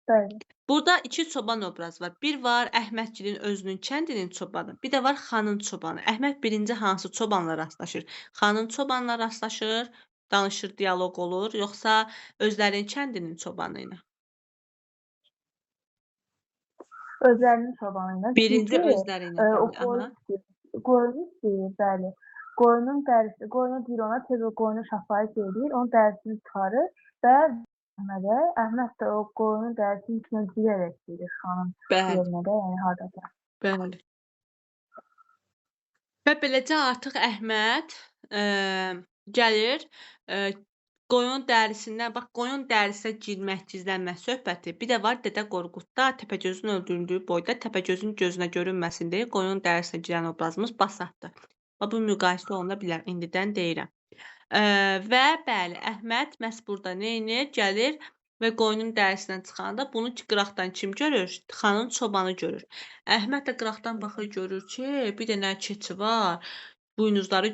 Bəli. Burada 2 çoban obrazı var. Bir var Əhmədgilin özünün kəndinin çobanı, bir də var xanın çobanı. Əhməd birinci hansı çobanla rastlaşır? Xanın çobanla rastlaşır, danışır, dialoq olur, yoxsa özlərinin kəndinin çobanı ilə? Özlərinin çobanı ilə. Birinci Çünki özləri ilə o gəlir. Aha. qoyunu istəyir, bəli. Qoyunun dərisi, qoyunu deyir ona tez o qoyunu şəfayət edir, onun dərisini çıxarır və Əhməd də o qoyunun dərisinin içinə girərək gedir xanın Bəli, yerinə də, yəni hardasa. bəli. Və beləcə artıq Əhməd gəlir, qoyun dərisindən, bax qoyun dərisinə girmək, gizlənmək söhbəti. Bir də var Dədə Qorqudda Təpəgözün öldürüldüyü boyda Təpəgözün gözünə görünməsin deyə qoyun dərisinə girən obrazımız Basatdır. Və bu müqayisə oluna bilər, indidən deyirəm. Və bəli, Əhməd məhz burada neynir? Gəlir və qoyunun dərisindən çıxanda bunu qıraqdan kim görür? Xanın çobanı görür. Əhməd də qıraqdan baxır, görür ki, bir dənə keçi var. Buynuzları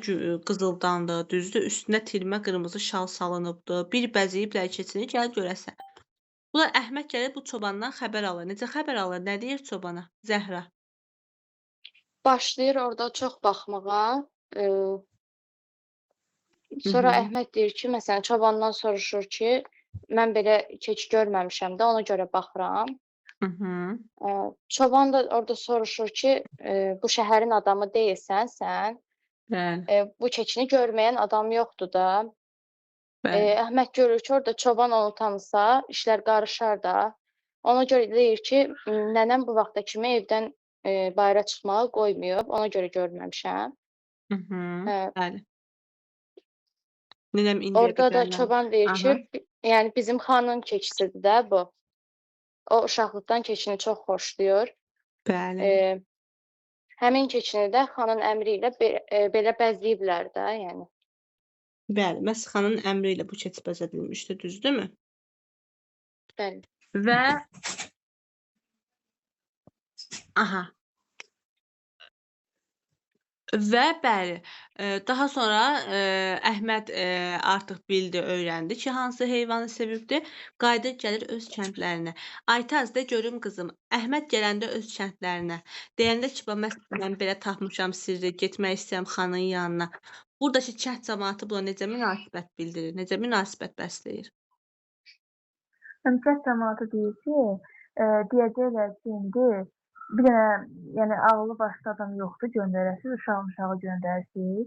qızıldandır, düzdür? Üstünə tilmə qırmızı şal salınıbdır. Bir bəzəyiblər keçini, gəl görəsən. Bunlar Əhməd gəlir bu çobandan xəbər alır. Necə xəbər alır? Nə deyir çobana? Zəhra. başlayır orada çox baxmağa. Sonra Əhməd deyir ki, məsələn, çobandan soruşur ki, mən belə keçi görməmişəm də, ona görə baxıram. Çoban da orada soruşur ki, bu şəhərin adamı deyilsən sən, Bəli, bu keçini görməyən adam yoxdur da. bəli. Əhməd görür ki, orada çoban onu tanısa, işlər qarışar da. Ona görə deyir ki, nənəm bu vaxta kimi evdən bayıra çıxmağa qoymayıb, ona görə görməmişəm. Bəli. Nənəm indiyə Orada da qədərlə. çoban deyir Aha. ki, yəni bizim xanın keçisidir də bu. O uşaqlıqdan keçini çox xoşlayır. Bəli. Həmin keçini də xanın əmri ilə belə bəzəyiblər də, yəni. Bəli, məhz xanın əmri ilə bu keçi bəzədilmişdi, düzdürmü? Bəli. Və aha. Və bəli, daha sonra Əhməd artıq bildi, öyrəndi ki, hansı heyvanı sevibdir. Qayıdır, gəlir öz kəndlərinə. Aytaz de görüm qızım, Əhməd gələndə öz kəndlərinə, deyəndə ki, mən belə tapmışam sirri, getmək istəyirəm xanın yanına. Buradakı kənd cəmaatı buna necə münasibət bildirir, necə münasibət bəsləyir? Kənd cəmaatı deyir ki, deyəcəklər ki, indi bir dənə, yəni ağıllı başlı adam yoxdur, göndərəsiz, uşağı göndərəsiz.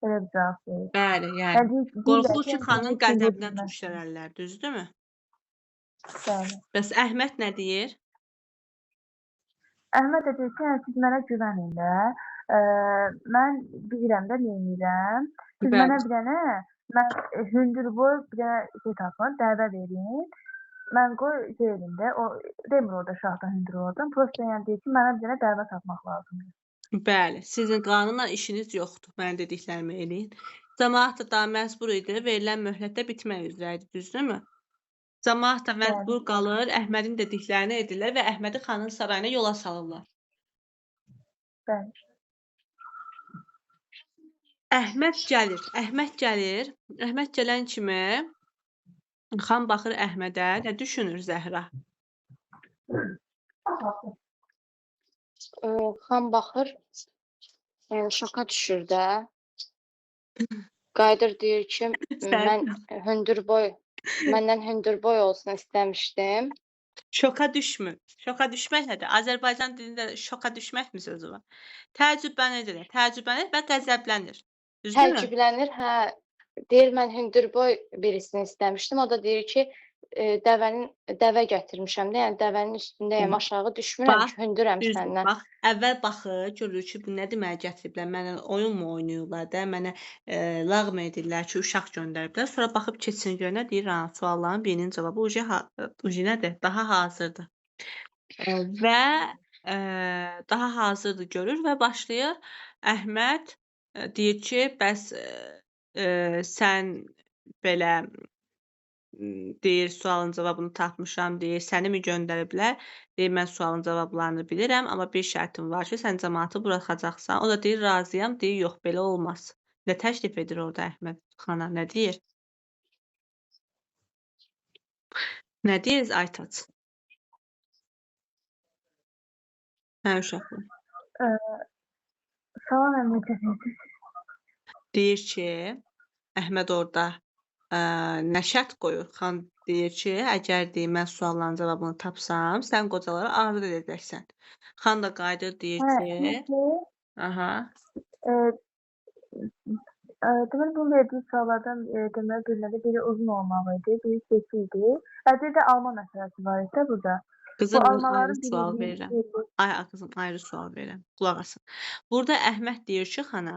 Elə bir cavab verir. Bəli, yəni. Qorxur ki, xanın yəni qəzəbinə bilməsin. düşərlər, düzdürmü? Bəli. Bəs Əhməd nə deyir? Əhməd də deyir ki, yəni siz mənə güvənin də. Mən bilirəm də neynirəm. Siz Bəli. mənə bir dənə, mən hündürboy bir dənə şey tapın, dəvə verin. Mən qoy şey edim də, o demir orada şahdan hündür oradan. Prosta yəni deyir ki, mənə bir dənə dəvə tapmaq lazımdır. Bəli, sizin qanunla işiniz yoxdur, mənim dediklərimi eləyin. Cəmaət da məcbur idi, verilən möhlətdə bitmək üzrə idi, düzdürmü? Cəmaət da məcbur qalır, Əhmədin dediklərini edirlər və Əhmədi xanın sarayına yola salırlar. Bəli. Əhməd gəlir. Əhməd gələn kimi xan baxır Əhmədə, nə düşünür Zəhra? Xan baxır, yəni şoka düşür də. Qayıdır deyir ki, mən məndən hündürboy olsun istəmişdim. Şoka düşmür. Şoka düşmək nədir? Azərbaycan dilində şoka düşməkmi sözü var? Təəccüblənir, təəccüblənir və qəzəblənir. Düzdürmü? Təəccüblənir, hə. Deyir mən hündürboy birisini istəmişdim. O da deyir ki, dəvə gətirmişəm də, yəni dəvənin üstündəyəm, Hə. aşağı düşmürəm Bax, ki, hündürəm düzdür. səndən. Bax, əvvəl baxır, görür ki, bu nə deməli gətiriblər, mənə oyun mu oynayırlar da, mənə lağ mı edirlər ki, uşaq göndəriblər. Sonra baxıb keçsin görünə deyir, ha, sualların birinin cavabı uje nədir? Daha hazırdır. Və daha hazırdır görür və başlayır. Əhməd deyir ki, bəs sən belə deyir, sualın cavabını tapmışam, deyir, səni mi göndəriblər? Deyir, mən sualın cavablarını bilirəm, amma bir şərtim var ki, sən cəmaatı buraxacaqsan. O da deyir, razıyam, deyir, yox, belə olmaz. Nə təklif edir orada Əhməd xana, nə deyir? Nə deyir Aytaç? Hə, uşaqlar. Salam əmr edəcəksiniz. Deyir ki, Əhməd orada nə şərt qoyur? Xan deyir ki, əgər deyir, mən sualların cavabını tapsam, sən qocalara azad edəcəksən. Xan da qayıdır, deyir Hə, ki, çünki aha, deməli bu verdiyi suallardan deməli bir biri uzun olmalı idi, biri keçi idi. Bir də alma məsələsi var idi də burada. qızım Bu mən ayrı almaların sual birini verirəm. Ay qızım, ayrı sual verirəm. Qulaq asın. Burada Əhməd deyir ki, xana,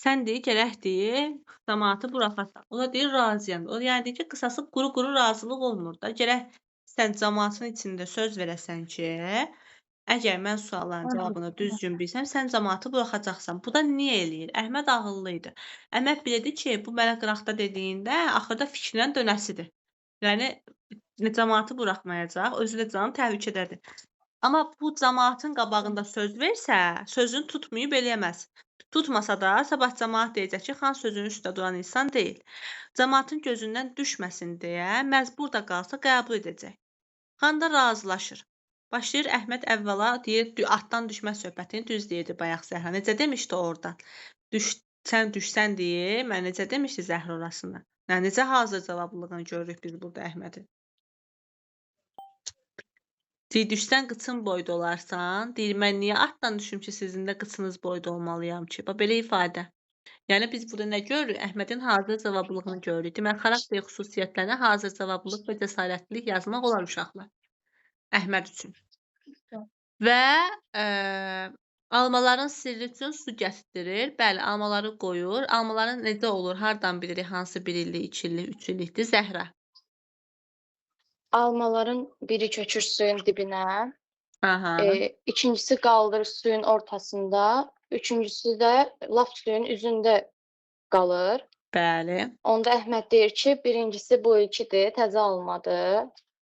sən deyir, gərək deyir, cəmaatı buraxasan. O da deyir, razıyam. O yəni deyir ki, qısası quru-quru razılıq olmur da. Gərək sən cəmaatın içində söz verəsən ki, əgər mən sualların cavabını düzgün bilsəm, sən cəmaatı buraxacaqsan. Bu da niyə eləyir? Əhməd ağıllı idi. Əhməd bilirdi ki, bu mənə qıraqda dediyində axırda fikrinə dönəsidir. Yəni cəmaatı buraxmayacaq, özü də canı təhlükədədir. Amma bu cəmaatın qabağında söz versə, sözünü tutmayıb eləyəməz. Tutmasa da sabah cəmaat deyəcək ki, xan sözünün üstə duran insan deyil. Cəmaatın gözündən düşməsin deyə məcbur da qalsa qəbul edəcək. Xan da razılaşır. Başlayır Əhməd əvvəla deyir, atdan düşmə söhbətini düz deyirdi bayaq Zəhra. Necə demişdi oradan? Sən düşsən deyir, mən necə demişdi Zəhra orasını? Yəni, necə hazır cavablılığını görürük biz burada Əhmədin. Deyir, düşsən qıçın boyda olarsan. Deyir, mən niyə atdan düşüm ki, sizin də qıçınız boyda olmalıyam ki? Belə ifadə. Yəni, biz burada nə görürük? Əhmədin hazır cavablılığını görürük. Demək, xarakter xüsusiyyətlərinə hazır cavablılıq və cəsarətlilik yazmaq olar uşaqlar. Əhməd üçün. Və almaların sirri üçün su gətirir. Bəli, almaları qoyur. Almaların necə olur? Hardan bilirik? Hansı 1 illik, 2 illik, 3 illikdir? Zəhra. Almaların biri köçür suyun dibinə, Aha, ikincisi qaldır suyun ortasında, üçüncüsü də lap suyun üzündə qalır. bəli. Onda Əhməd deyir ki, birincisi bu ilkidir, təzə almadır,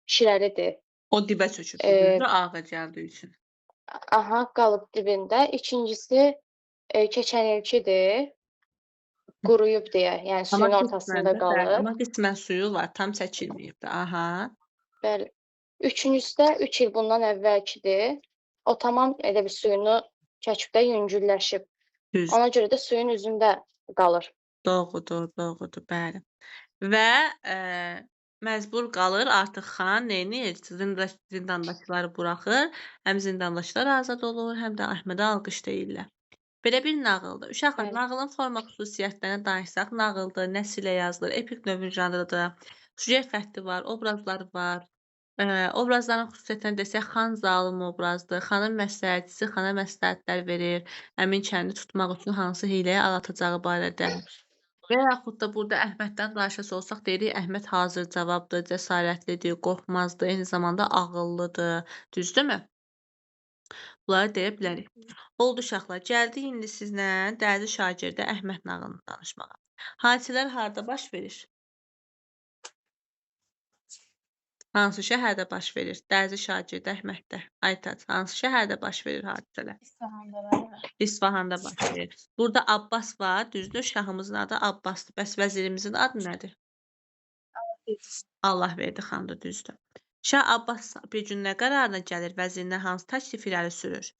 şirəlidir. O dibə çöküb, düzdür, ağa gəldiyi üçün. Aha, qalıb dibində. İkincisi keçən ilkidir, quruyub deyə, yəni suyun ortasında qalır. Amma qismən suyu var, tam çəkilməyib də. Aha. Bəli. Üçüncüsü də 3 il bundan əvvəlkidir. O tamam elə bir suyunu çəkib də yüngülləşib. Düz. Ona görə də suyun üzündə qalır. Doğrudur, bəli. Və məcbur qalır artıq xan neynir? Zindandakıları buraxır. Həm zindandaşlar azad olur, həm də Əhmədə alqış deyirlər. Belə bir nağıldır. Uşaqlar, Bəli. nağılın forma xüsusiyyətlərinə danışsaq, nağıldır, nəsil ilə yazılır, epik növün janrıdır, süjet xətti var, obrazlar var. Obrazların xüsusiyyətlərini desək, xan zalım obrazdır, xanın məsləhətçisi xana məsləhətlər verir, həmin kəndi tutmaq üçün hansı hiyləyə əl atacağı barədə. Və yaxud da burada Əhməddən danışası olsaq, deyirik, Əhməd hazır cavabdır, cəsarətlidir, qorxmazdır, eyni zamanda ağıllıdır, düzdürmü? Bunları deyə bilərik. Oldu uşaqlar, gəldik indi sizlə dərzi şagirdə Əhməd nağılını danışmağa. Hadisələr harda baş verir? Hansı şəhərdə baş verir? Dərzi şagirdə Əhməddə. Aytaç, hansı şəhərdə baş verir hadisələr? İsfahanda baş verir. Burada Abbas var, düzdür? Şahımızın adı Abbasdır. Bəs vəzirimizin adı nədir? Allah verdi xandır, düzdür. Şah Abbas bir gün nə qərarına gəlir? Vəzirinə hansı təklif irəli sürür?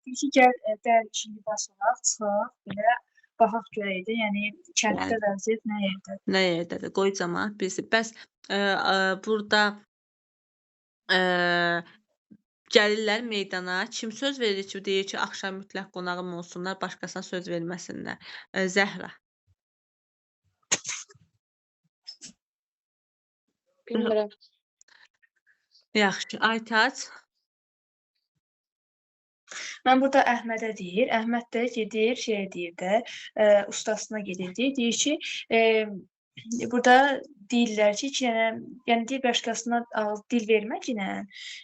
İki dərvişini basaraq çıxaq, belə baxaq görək də, yəni kənddə vəziyyət nə yerdə? Nə yerdədir? Qoy cəmaət bilsin. Bəs burada gəlirlər meydana. Kim söz verir ki, deyir ki, axşam mütləq qonağım olsunlar, başqasına söz verməsinlər? Zəhra. Bilmirəm. Yaxşı. Aytac. Mən burada Əhmədə deyir. Əhməd də gedir, şey deyir də, ustasına gedir deyir. Deyir ki, burada deyirlər ki, 2 dənə, yəni deyir başqasına dil verməklə,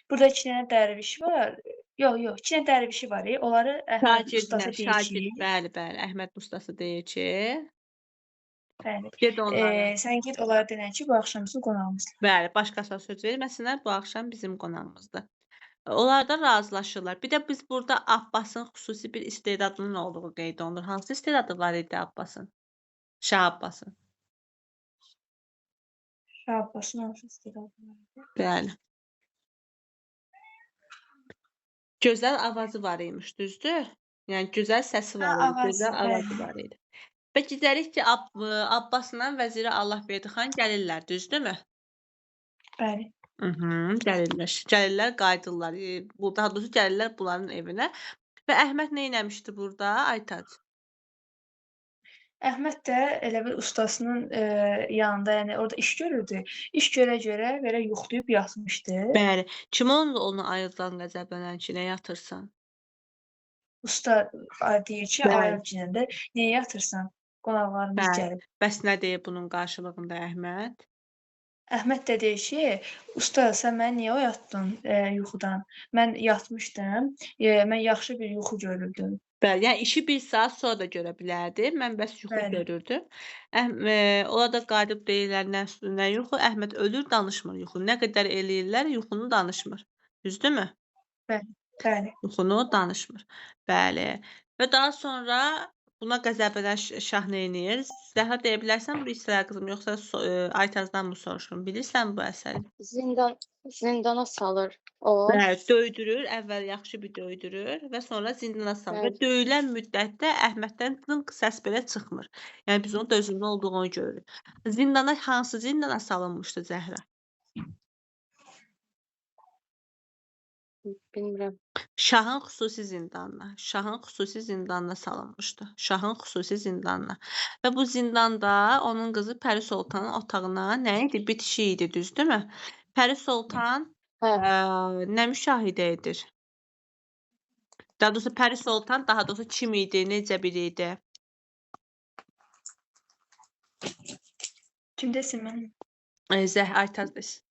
burada 2 dənə dərviş var. Yox, 2 dənə dərvişi var. Onları Əhməd Şagirdinə, ustası deyir ki, şagird. Bəli. Əhməd ustası deyir ki, bəli, get onlara. sən get onlara denən ki, bu axşam bizim qonağımızdır. Bəli, başqasına söz verməsinlər, bu axşam bizim qonağımızdır. Onlar da razılaşırlar. Bir də biz burada Abbasın xüsusi bir istedadının olduğu qeyd olunur. Hansı istedadı var idi Abbasın? Şah Abbasın. Şah Abbasın hansı istedadı var? Bəli. Gözəl avazı var imiş, düzdür? Yəni gözəl səsi var idi, avazı, gözəl avazı bəli. var idi. Və gizlədik ki, Abbasla vəziri Allahverdi xan gəlirlər, düzdürmü? Bəli. Gəlirlər, qayıdırlar. Daha doğrusu gəlirlər bunların evinə. Və Əhməd nə etmişdi burada, Aytac? Əhməd də elə bil ustasının yanında, yəni orada iş görürdü. İş görə-görə belə yuxlayıb yatmışdı. Bəli. Kim onu ayıqdan qəzəblənən ki, nə yatırsan? Usta deyir ki, Bəli. ayaq cinəndə niyə yatırsan? Qonaqlarımız Bəli. gəlib. Bəs nə deyir bunun qarşılığında Əhməd? Əhməd də deyir ki, usta sən məni niyə oyatdın yuxudan? Mən yatmışdım, mən yaxşı bir yuxu görürdüm. Bəli, yəni işi 1 saat sonra da görə bilərdi. Mən bəs yuxu Bəli. görürdüm. Onlar da qayıdıb deyirlər, nə yuxu? Əhməd ölür, danışmır yuxu. Nə qədər eləyirlər, yuxunu danışmır. Düzdürmü? Bəli. Yuxunu danışmır. Bəli. Və daha sonra buna qəzəblənən şah nə edir? Zəhra deyə bilərsən bu hissələr qızım, yoxsa Aytazdan mı soruşum? Bilirsən bu əsəri? Zindana salır o. Bəli, döydürür, əvvəl yaxşı bir döydürür və sonra zindana salır. Və Bəli. döyülən müddətdə Əhməddən dınq səs belə çıxmır. Yəni biz onun dözümlü olduğunu görürük. Hansı zindana salınmışdı Zəhra? Bilmirəm. Şahın xüsusi zindanına salınmışdı. Şahın xüsusi zindanına. Və bu zindanda onun qızı Pəri Sultanın otağına nə idi? Bitişi idi, düzdürmü? Pəri Sultan Hə. nə müşahidə edir? Daha doğrusu Pəri Sultan daha doğrusu kim idi? Necə biri idi? Kim desin mən? Aytac desin.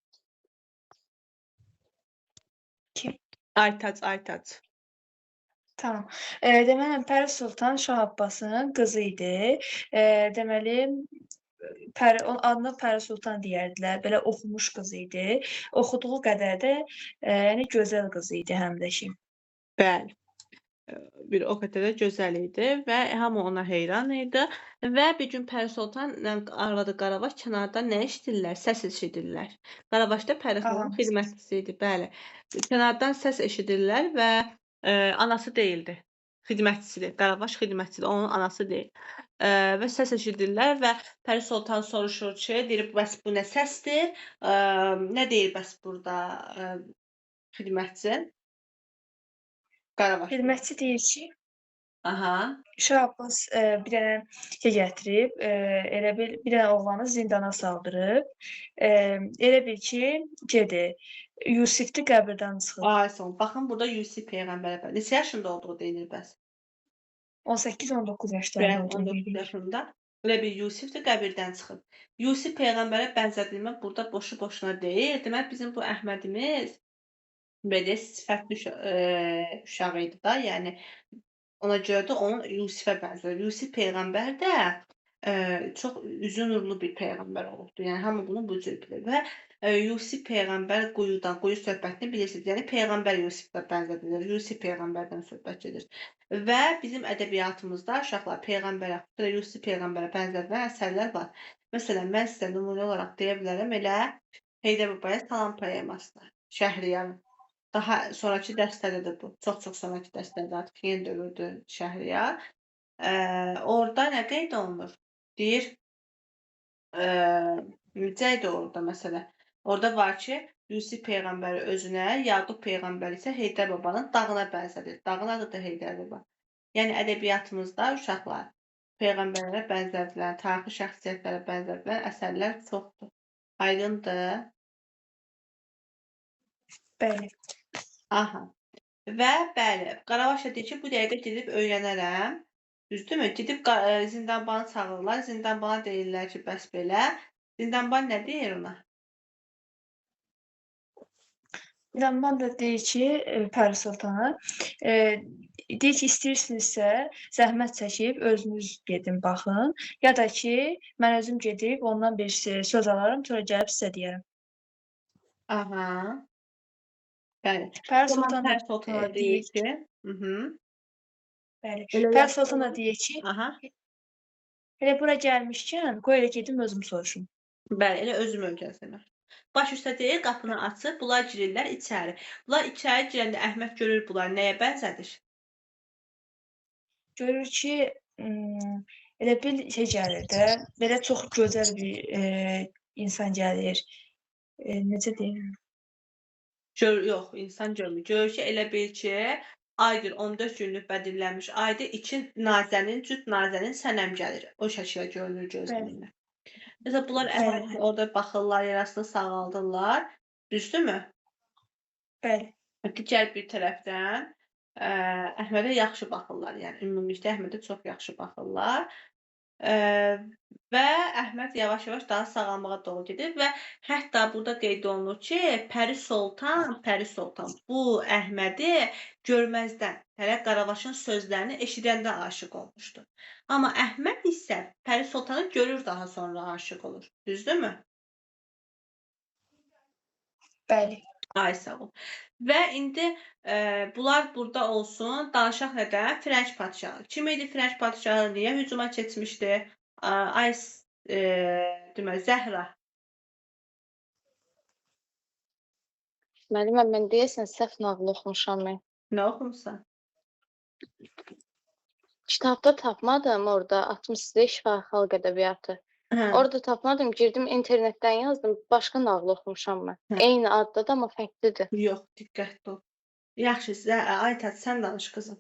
Kim? Aytac. Tamam. Deməli Pəri Sultan Şah Abbasın qızı idi. Deməli onun adına Pəri Sultan deyərdilər. Belə oxumuş qız idi. Oxuduğu qədər də yəni gözəl qız idi həm də ki. Bəli. Bir o qədər də gözəl idi və hamı ona heyran idi və bir gün Pəri Sultan arvadı Qaravaş kənardan nə eşidirlər? Səs eşidirlər. Qaravaş da Pəri xanımın xidmətçisi idi, bəli. Kənardan səs eşidirlər və anası deyildi. Xidmətçisidir. Qaravaş xidmətçisidir, onun anası deyil. Və səs eşidirlər və Pəri Sultan soruşur ki, deyir, bəs bu nə səsdir? Nə deyir bəs burada xidmətçi? Qaravaş. Xidmətçi deyir ki, Aha. Şah Abbas bir dənə şey gətirib, elə bil bir dənə oğlanı zindana saldırıb. Elə bil ki, Yusifdi qəbirdən çıxıb. Ay son. Baxın burada Yusif peyğəmbər. Neçə yaşında olduğu deyilir bəs? 18-19 yaşlarında olduğu 19 deyilir. yaşında. Elə bir Yusif də qəbirdən çıxıb. Yusif peyğəmbərə bənzədilmə burada boşu-boşuna deyil. Demək bizim bu Əhmədimiz belə sifətli uşaq idi da, yəni ona görə də onun Yusifə bənzər. Yusif peyğəmbər də çox üzü nurlu bir peyğəmbər olubdu. Yəni hamı bunu bu cür bilir və Yusif peyğəmbər quyu söhbətini bilirsiniz. Yəni peyğəmbər Yusifə bənzədilir. Yusif peyğəmbərdən söhbət gedir. Və bizim ədəbiyyatımızda uşaqlar peyğəmbərə, Yusif peyğəmbərə bənzədilən əsərlər var. Məsələn, mən sizə nümunə olaraq deyə bilərəm elə Heydər Babaya Salam poemasını, Şəhriyarın. Daha sonraki dərslərdə də bu. Çox sonraki dərslərdə artıq yeni dövrdə Şəhriyar. Orada nə qeyd olunur? Deyir, necə idi orada məsələ? Orada var ki, Yusif peyğəmbəri özünə, Yaqub peyğəmbər isə Heydər babanın dağına bənzədir. Dağın adı da Heydər baba. Yəni ədəbiyyatımızda uşaqlar peyğəmbərlərə bənzədilən, tarixi şəxsiyyətlərə bənzədilən əsərlər çoxdur. Aydındır? Bəli. Aha. Və bəli, Qaravaş da deyir ki, bu dəqiqə gedib öyrənərəm. Düzdürmü? Gedib Zindanbanı çağırırlar. Zindanbana deyirlər ki, bəs belə. Zindanban nə deyir ona? Zindanban da deyir ki, Pəri Sultana, deyir ki, istəyirsinizsə zəhmət çəkib özünüz gedin baxın, ya da ki, mən özüm gedib ondan bir söz alaram, sonra gəlib sizə deyərəm. Aha. Bəli. Pəri O zaman Sultan da Pəri Sultana deyir deyir ki, hı. bəli. Elə Pəri yaxşı Sultan da olur. deyir ki, Aha. elə bura gəlmişkən, qoy elə gedim özüm soruşum. Bəli, elə özüm öyrənsinlər. Baş üstə deyir, qapını açıb, bunlar girirlər içəri. Bunlar içəri girəndə Əhməd görür bunlar nəyə bənzədir? Görür ki, elə bil şey gəlir də, belə çox gözəl bir insan gəlir. Necə deyim? Yox, insan görmür. Görür ki, elə bil ki, aydır 14 günlük bədirlənmiş aydır, cüt Nazənin sənəm gəlir. O şəkildə görünür gözlərində. Mesela bunlar Bəli. orada baxırlar, yarasını sağaldırlar. Düzdürmü? Bəli. Digər bir tərəfdən Əhmədə yaxşı baxırlar. Yəni ümumilikdə Əhmədə çox yaxşı baxırlar. Və Əhməd yavaş-yavaş daha sağalmağa doğru gedir və hətta burada qeyd olunur ki, Pəri Sultan bu Əhmədi görməzdən, hələ Qaravaşın sözlərini eşidəndə aşiq olmuşdu. Amma Əhməd isə Pəri Sultanı görür, daha sonra aşiq olur. Düzdürmü? Bəli. Ay sağ ol. Və indi bunlar burada olsun. Danışaq nədən? Frənk padşahı. Kim idi Frənk padşahı? Niyə hücuma keçmişdi? Deməli, Zəhra. Müəllimə, mən deyəsən səhv nağıl oxumuşam mən. Nə oxumusan? Kitabda tapmadım orada, atmış sizə şifahi xalq ədəbiyyatı. Hə. Orada tapmadım, girdim internetdən yazdım, başqa nağıl oxumuşam mən. Eyni addadır, amma fərqlidir. Yox, diqqətli ol. Yaxşı, Aytət, sən danış qızım.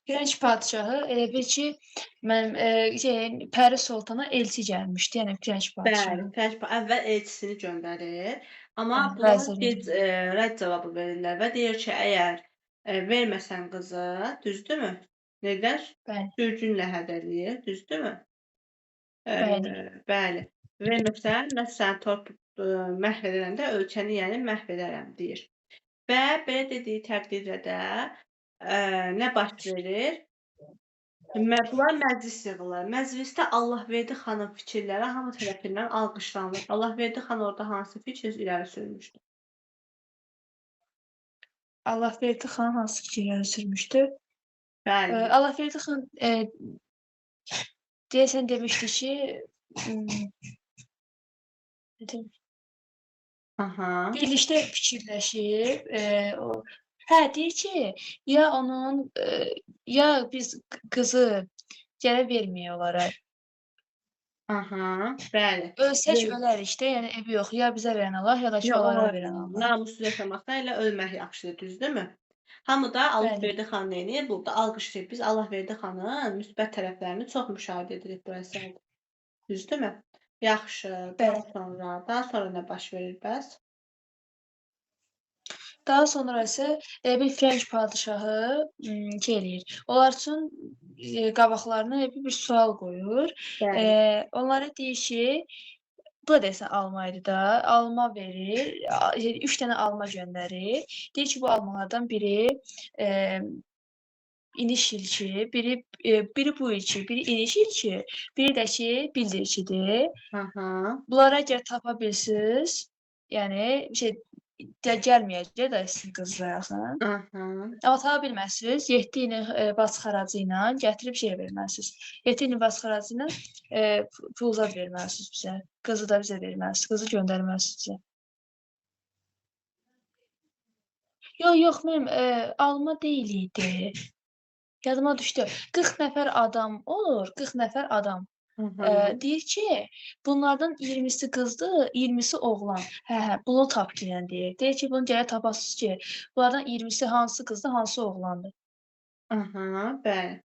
Frənk padşahı elə bil ki, Pəri Sultana elçi gəlmişdi, yəni Frənk padşahı. Bəli, Frənk əvvəl elçisini göndərir. Amma Bəli, bunlar vəzir gec rədd cavabı verirlər və deyir ki, əgər verməsən qızı, düzdürmü? Nədən? Bəli. Sürgünlə hədələyir, düzdürmü? Bəli. Bəli. Verməsən, mən səni məhv edəndə ölkəni, yəni məhv edərəm, deyir. Və belə dediyi təqdirdə də nə baş verir? Bunlar məclis yığılır. Məclisdə Allahverdi xanın fikirləri hamı tərəfindən alqışlanır. Allahverdi xan orada hansı fikir irəli sürmüşdü? Allahverdi xan hansı fikirləri sürmüşdü? Bəli. Allahverdi xan deyəsən demişdi ki, birlikdə fikirləşib, deyir ki, ya biz qızı gələ verməyək onlara. Bəli. Ölsək ölərik də, yəni evi yox, ya bizə verən Allah, ya da ki, onlara verən Allah. Namussuz yaşamaqdan elə ölmək yaxşıdır, düzdürmü? Hamı da Allahverdi xan neyini burada alqışlayır. Biz Allahverdi xanın müsbət tərəflərini çox müşahidə edirik bu əsərdə. Düzdürmü? Yaxşı. Daha sonra nə baş verir bəs? Daha sonra isə bir Frənk padşahı eləyir. Onlar üçün qabaqlarına bir sual qoyur. Onlara deyir ki, bu da desən alma idi da, alma verir, 3 dənə alma göndərir. Deyir ki, bu almalardan biri iniş ilki, biri bu ilki, biri iniş ilki, biri də ki, bildiricidir. Bunlara əgər tapa bilsiniz, yəni gəlməyəcək də sizin qızlarınızın. Amma tapa bilməzsiniz, 7 ilin baş xəracı ilə gətirib verməlisiniz. 7 ilin baş xəracı ilə pul zad verməlisiniz bizə. Qızı da bizə verməlisiniz. Qızı göndərməlisiniz bizə. Yox, mənim alma deyil idi. Yadıma düşdü. 40 nəfər adam olur, 40 nəfər adam. Deyir ki, bunlardan 20'si qızdır, 20'si oğlan. Bunu tap deyən deyir. Deyir ki, bunu gələ tapasınız ki, bunlardan 20'si hansı qızdır, hansı oğlandır. Bəli.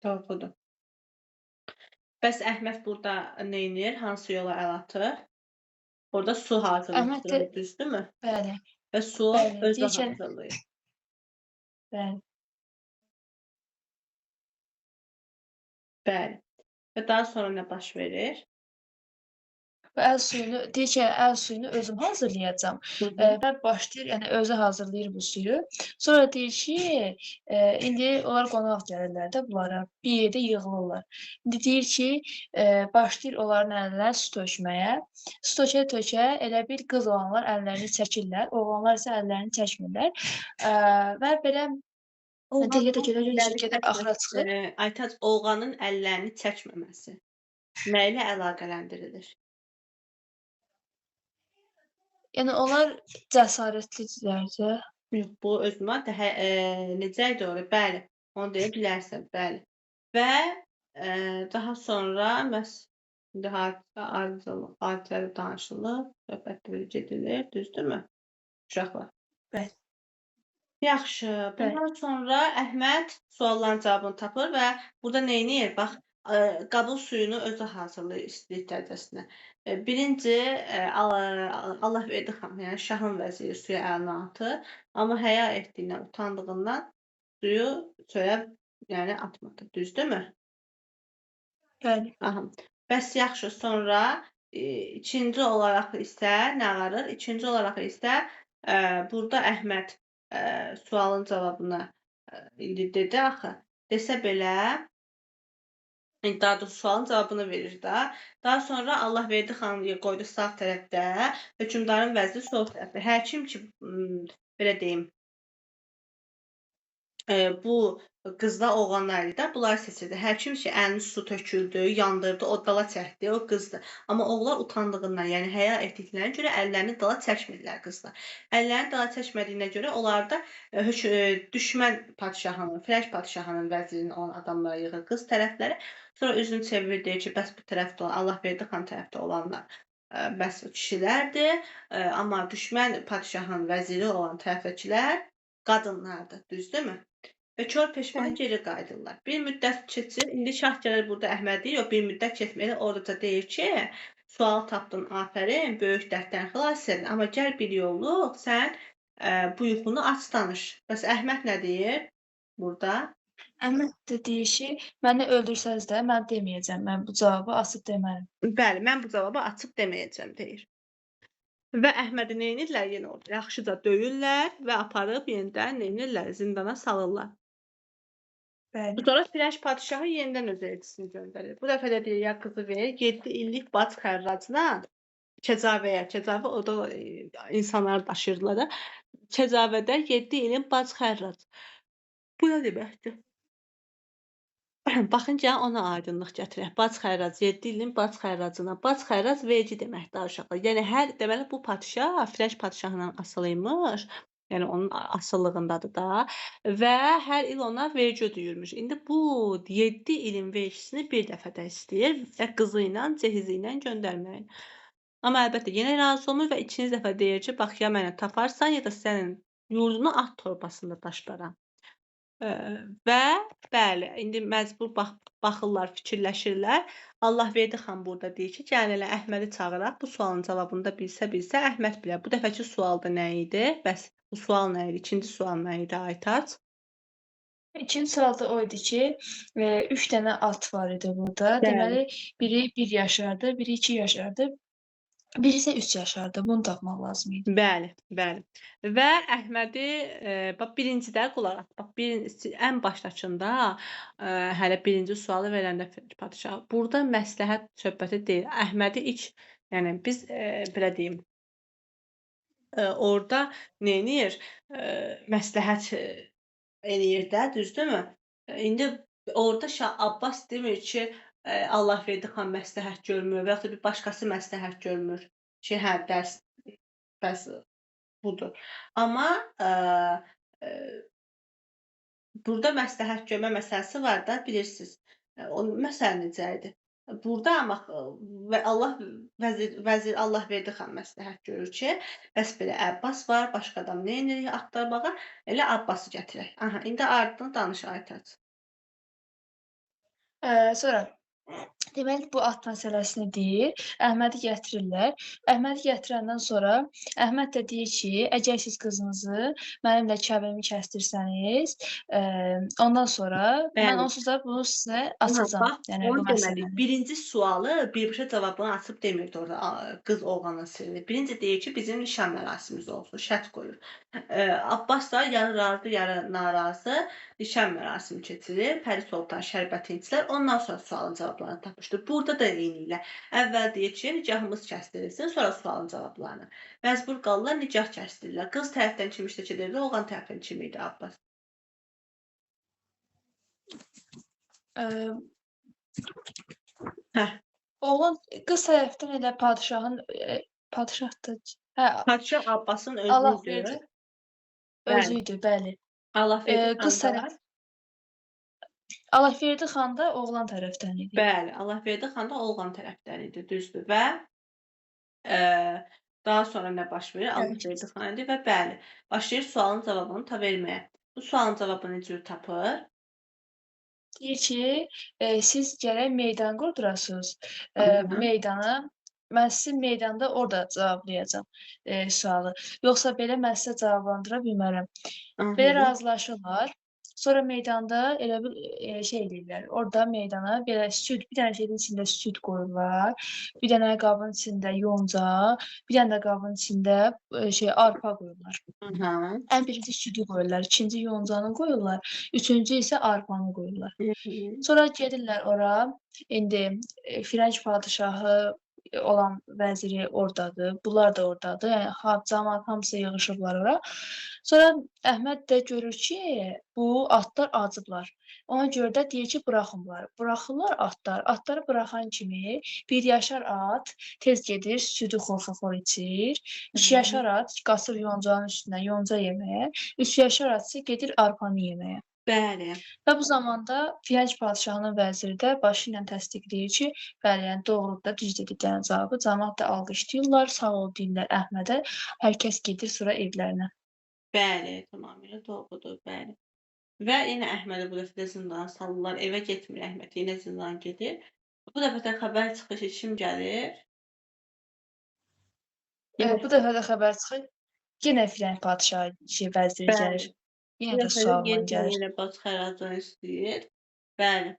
Doğrudur. Bəs Əhməd burada neynir? Hansı yola əl atır? Orada su hazırlayır, düzdürmü? Bəli. və sual Bəli, özü deyir ki, hazırlayır. bəli. Bəli. Və daha sonra nə baş verir? Və əl suyunu deyir ki, əl suyunu özüm hazırlayacağam. Və başlayır, yəni özü hazırlayır bu suyu. Sonra deyir ki, indi onlar qonaq gəlirlər də bunlara. Bir yerdə yığılırlar. İndi deyir ki, başlayır onların əlinə su tökməyə. Su tökə-tökə elə bil qız olanlar əllərini çəkirlər, oğlanlar isə əllərini çəkmirlər. Və belə gedə-gedə axıra çıxır. Aytac, Olğanın əllərini çəkməməsi nə ilə əlaqələndirilir? Yəni onlar cəsarətlidirlər də. Yox, bu özümə necə idi o? Bəli, onu deyə bilərsən, bəli. Və daha sonra indi hadisələri danışılır, söhbətləri gedilir, düzdürmü? Uşaqlar. Bəli. Yaxşı. Bundan sonra Əhməd sualların cavabını tapır və burada neyniyir? Bax, qabıl suyunu özü hazırlayır istilik dərəcəsinə. Birinci Allahverdi xanım, yəni şahın vəziri suyu əlinə atır, amma həya etdiyindən, utandığından suyu çölə yəni atmadı. Düzdürmü? Bəli. Aha. Bəs yaxşı, sonra ikinci olaraq isə nə varır? İkinci olaraq isə burada Əhməd sualın cavabını indi dedi axı. Desə belə, daha doğrusu sualın cavabını verir da. Daha sonra Allahverdi xanım qoydu sağ tərəfdə, hökmdarın vəziri sol tərəfdə. Həkim ki, belə deyim, bu qızla oğlanlar idi də, bunları seçirdi. Həkim ki, əlini su töküldü, yandırdı, o dala çəkdi, o qızdı. Amma oğlan utandığından, yəni həya etdiklərinə görə əllərini dala çəkmirdilər qızlar. Əllərini dala çəkmədiyinə görə onlar da düşmən padşahının, Firəng padşahının vəzirinin olan adamlara yığır qız tərəfləri. Sonra üzünü çevirir, deyir ki, bəs bu tərəfdə olan, Allahverdi xan tərəfdə olanlar bəs kişilərdir, amma düşmən padşahın vəziri olan tərəfdəkilər qadınlardır, düzdürmü? Və kör peşman geri qayıdırlar. Bir müddət keçir, indi şah gəlir burada Əhməd deyir, bir müddət keçməklə orada deyir ki, sual tapdın, afərin, böyük dərddən xilas edin, amma gəl bir yolluq, sən bu yuxunu aç danış. Bəs Əhməd nə deyir burada? Əhməd də deyir ki, məni öldürsəz də mən deməyəcəm, mən bu cavabı açıb demərəm. Bəli, mən bu cavabı açıb deməyəcəm, deyir. Və Əhmədi neynirlər yenə orada? Yaxşıca döyürlər və aparıb yenidən neynirlər? Zindana salırlar. Bəli. Sonra Firəng padşahı yenidən öz elçisini göndərir. Bu dəfə də deyir, ya qızı verir, 7 illik bac xərracına Kəcavəyə, o da insanları daşıyırdılar da. Kəcavədə 7 ilin bac xərrac. Bu nə deməkdir? Baxın gəlin ona aydınlıq gətirək. Bac xərrac, 7 ilin bac xərracına. Bac xərrac vergi deməkdir uşaqlar. Yəni deməli bu padşah Firəng padşahından asılı imiş. Yəni onun asıllığındadır da və hər il ona vergi ödəyirmiş. İndi bu 7 ilin vergisini bir dəfə də istəyir və qızı ilə, cehizi ilə göndərməyi. Amma əlbəttə yenə razı olmur və ikinci dəfə deyir ki, bax ya məni taparsan, ya da sənin yurdunu at torbasında daşlaram. Və bəli, indi məcbur baxırlar, fikirləşirlər. Allahverdi xan burada deyir ki, gəlin elə Əhmədi çağıraq, bu sualın cavabını da bilsə, Əhməd bilər. Bu dəfəki sual da nə idi? Bəs bu sual nə idi? İkinci sual nə idi, Aytac? İkinci sual da o idi ki, 3 dənə at var idi burada. Bəli. Deməli, biri 1 yaşardı, biri 2 yaşardı, biri isə 3 yaşardı. Bunu tapmaq lazım idi. Bəli, bəli. Və Əhmədi bax birincidə qulaq as. Bax ən başdakında hələ birinci sualı verəndə padşah burada məsləhət söhbəti deyil. Əhmədi ilk, yəni biz belə deyim, orada neynir? Məsləhət eləyir də, düzdürmü? İndi orada Şah Abbas demir ki, Allahverdi xan məsləhət görmür və yaxud da bir başqası məsləhət görmür ki, hə, bəs budur. Amma burada məsləhət görmə məsələsi var da, bilirsiniz. O məsələ necə idi? Burada amma vəzir Allahverdi xan məsləhət görür ki, bəs belə Abbas var, başqa adam nə edirik axtarmağa? Elə Abbası gətirək. İndi ardından danış Aytac. Sonra Deməli, bu at məsələsini deyir. Əhmədi gətirirlər. Əhmədi gətirəndən sonra Əhməd də deyir ki, əgər siz qızınızı mənimlə kəbinimi kəsdirsəniz, ondan sonra mən Bəli. onsuz da bunu sizə Aha, açacağam. bax, Yəni onu bu demədik. məsələni. Birinci sualı birbaşa cavabını açıb demirdi orada qız oğlanın sirrini. Birinci deyir ki, bizim nişan mərasimimiz olsun, şərt qoyur. Abbas da yarı razı, yarı narazı nişan mərasimi keçirir. Pəri Sultan şərbəti içilər. Ondan sonra sualın cavablarını tapmışdı. Burada da eyni ilə. Əvvəl deyir ki, nikahımız kəsdirilsin, sonra sualın cavablarını. Məcbur qalırlar, nikah kəsdirirlər. Qız tərəfdən kim iştirak edirdi, oğlan tərəfdən kim idi Abbas? Ə, Hə. Oğlan qız tərəfdən elə padşahdır. Hə, Padşah Abbasın Allah özüydü. verdi. Bəli. Özü idi, bəli. Allahverdi Qız xan da tərəf Allahverdi xan da oğlan tərəfdən idi. bəli, Allahverdi xan da oğlan tərəfdən idi, düzdür. Və daha sonra nə baş verir? Allahverdi xan idi və bəli, başlayır sualın cavabını verməyə. Bu sualın cavabını necə tapır? Deyir ki, siz gərək meydan qurdurasınız. Hı. Meydana mən sizin meydanda orada cavablayacağam sualı. Yoxsa belə mən sizə cavablandıra bilmərəm. Belə razılaşırlar. Sonra meydanda elə bir şey eləyirlər. Orada meydana belə süd, bir dənə şeyin içində süd qoyurlar. Bir dənə qabın içində yonca, bir dənə də qabın içində arpa qoyurlar. Ən birinci südü qoyurlar, ikinci yoncanı qoyurlar, üçüncü isə arpanı qoyurlar. Sonra gedirlər ora. İndi Firənc padşahı olan vəziri ordadır, bunlar da ordadır. Yəni cəmaət hamısı yığışıblar ora. Sonra Əhməd də görür ki, bu atlar acıblar. Ona görə də deyir ki, buraxın bunları. Buraxırlar atlar. Atları buraxan kimi bir yaşar at tez gedir, südü xor-xor içir. 2 yaşar at qaçır yoncanın üstünə yonca yeməyə. 3 yaşar at isə gedir arpanı yeməyə. Bəli. Və bu zamanda Firənc padşahının vəziri də başı ilə təsdiqləyir ki, bəli, yəni doğrudur da, düz dediklərin cavabı. Camaat da alqışlayırlar, sağ ol deyirlər Əhmədə. Hər kəs gedir sonra evlərinə. Bəli, tamamilə doğrudur, bəli. Və yenə Əhmədi bu dəfə də zindana salırlar. Evə getmir Əhməd, yenə zindana gedir. Bu dəfə də xəbər çıxır ki, kim gəlir? Bu dəfə də xəbər çıxır. Yenə Firənc padşahı vəziri Bəli. gəlir. Yenə də sualla gəlir. Yenə baş xəracını istəyir. Bəli.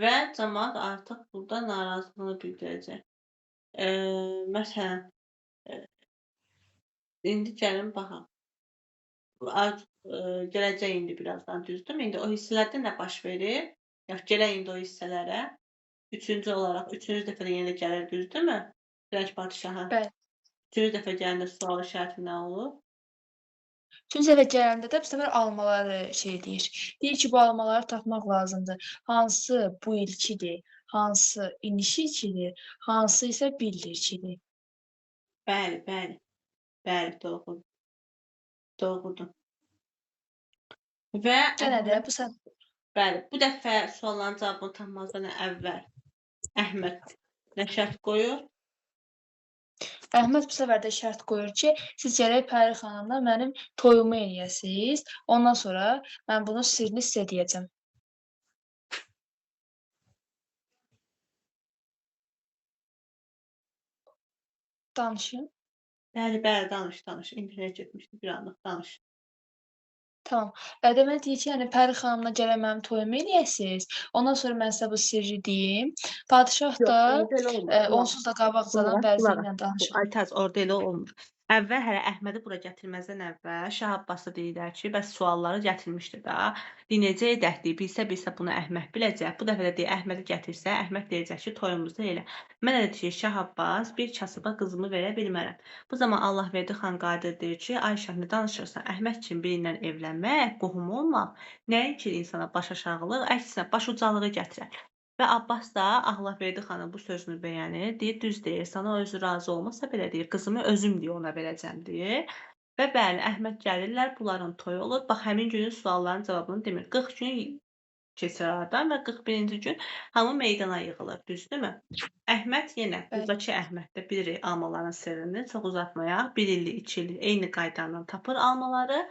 Və cəmaət artıq burada narazılığını bildirəcək. Məsələn, indi gəlin baxaq. Gələcək indi birazdan, düzdür? İndi o hissələrdə nə baş verir? Yaxşı, gələk indi o hissələrə. Üçüncü dəfə də yenə gəlir, düzdürmü? Firənc padşahı. Bəli. Üçüncü dəfə gələndə sual şərti nə olur? Üçüncü dəfə gələndə də bu səfər almaları deyir. Deyir ki, bu almaları tapmaq lazımdır. Hansı bu ilkidir, hansı inişidir, hansı isə bildirkidir. Bəli, bəli. Bəli, doğrudur. Doğrudur. Və Yenə də bu səfər bəli, bu dəfə sualların cavabını tapmazdan əvvəl Əhməd nə şərt qoyur? Əhməd bu səfər də şərt qoyur ki, siz gərək Pəri xanımla mənim toyumu eləyəsiniz. Ondan sonra mən bunun sirrini sizə deyəcəm. Danışın. Bəli, danış. İnternet getmişdi bir anlıq, danış. Tamam. Deməli deyir ki, yəni Pəri xanımla gərək mənim toyumu eləyəsiniz. Ondan sonra mən sizə bu sirri deyim. Padşah da Orada elə olmur. onsuz da qabaqcadan vəziri ilə danışır. Aytaz, orada elə olmur. Əvvəl hələ Əhmədi bura gətirməzdən əvvəl Şah Abbasa deyirlər ki, bəs sualları gətirmişdi da. Necə edəkdik? Bilsə bunu Əhməd biləcək. Bu dəfə də deyir Əhmədi gətirsə, Əhməd deyəcək ki, toyumuzu elə. Mən də deyir Şah Abbas bir kasıba qızımı verə bilmərəm. Bu zaman Allahverdi xan qadir deyir ki, ay Şah, nə danışırsan? Əhməd üçün birindən evlənmək, qohum olmaq, nəinki insana baş aşağılıq, əksinə baş ucalığı gətirər. Və Abbas da Allahverdi xanın bu sözünü bəyənir. Deyir, düz deyir, sana özü razı olmasa belə deyir, qızımı özüm deyir, ona verəcəm deyir. Və bəli, Əhməd gəlirlər, bunların toyu olur. Bax, həmin günün sualların cavabını demir. 40 gün keçir aradan və 41-ci gün hamı meydana yığılır, düzdürmü? Əhməd yenə, buradakı Əhməd də bilir almaların sirrini, çox uzatmayaq. 1 illik, 2 illik eyni qaydanla tapır almaları.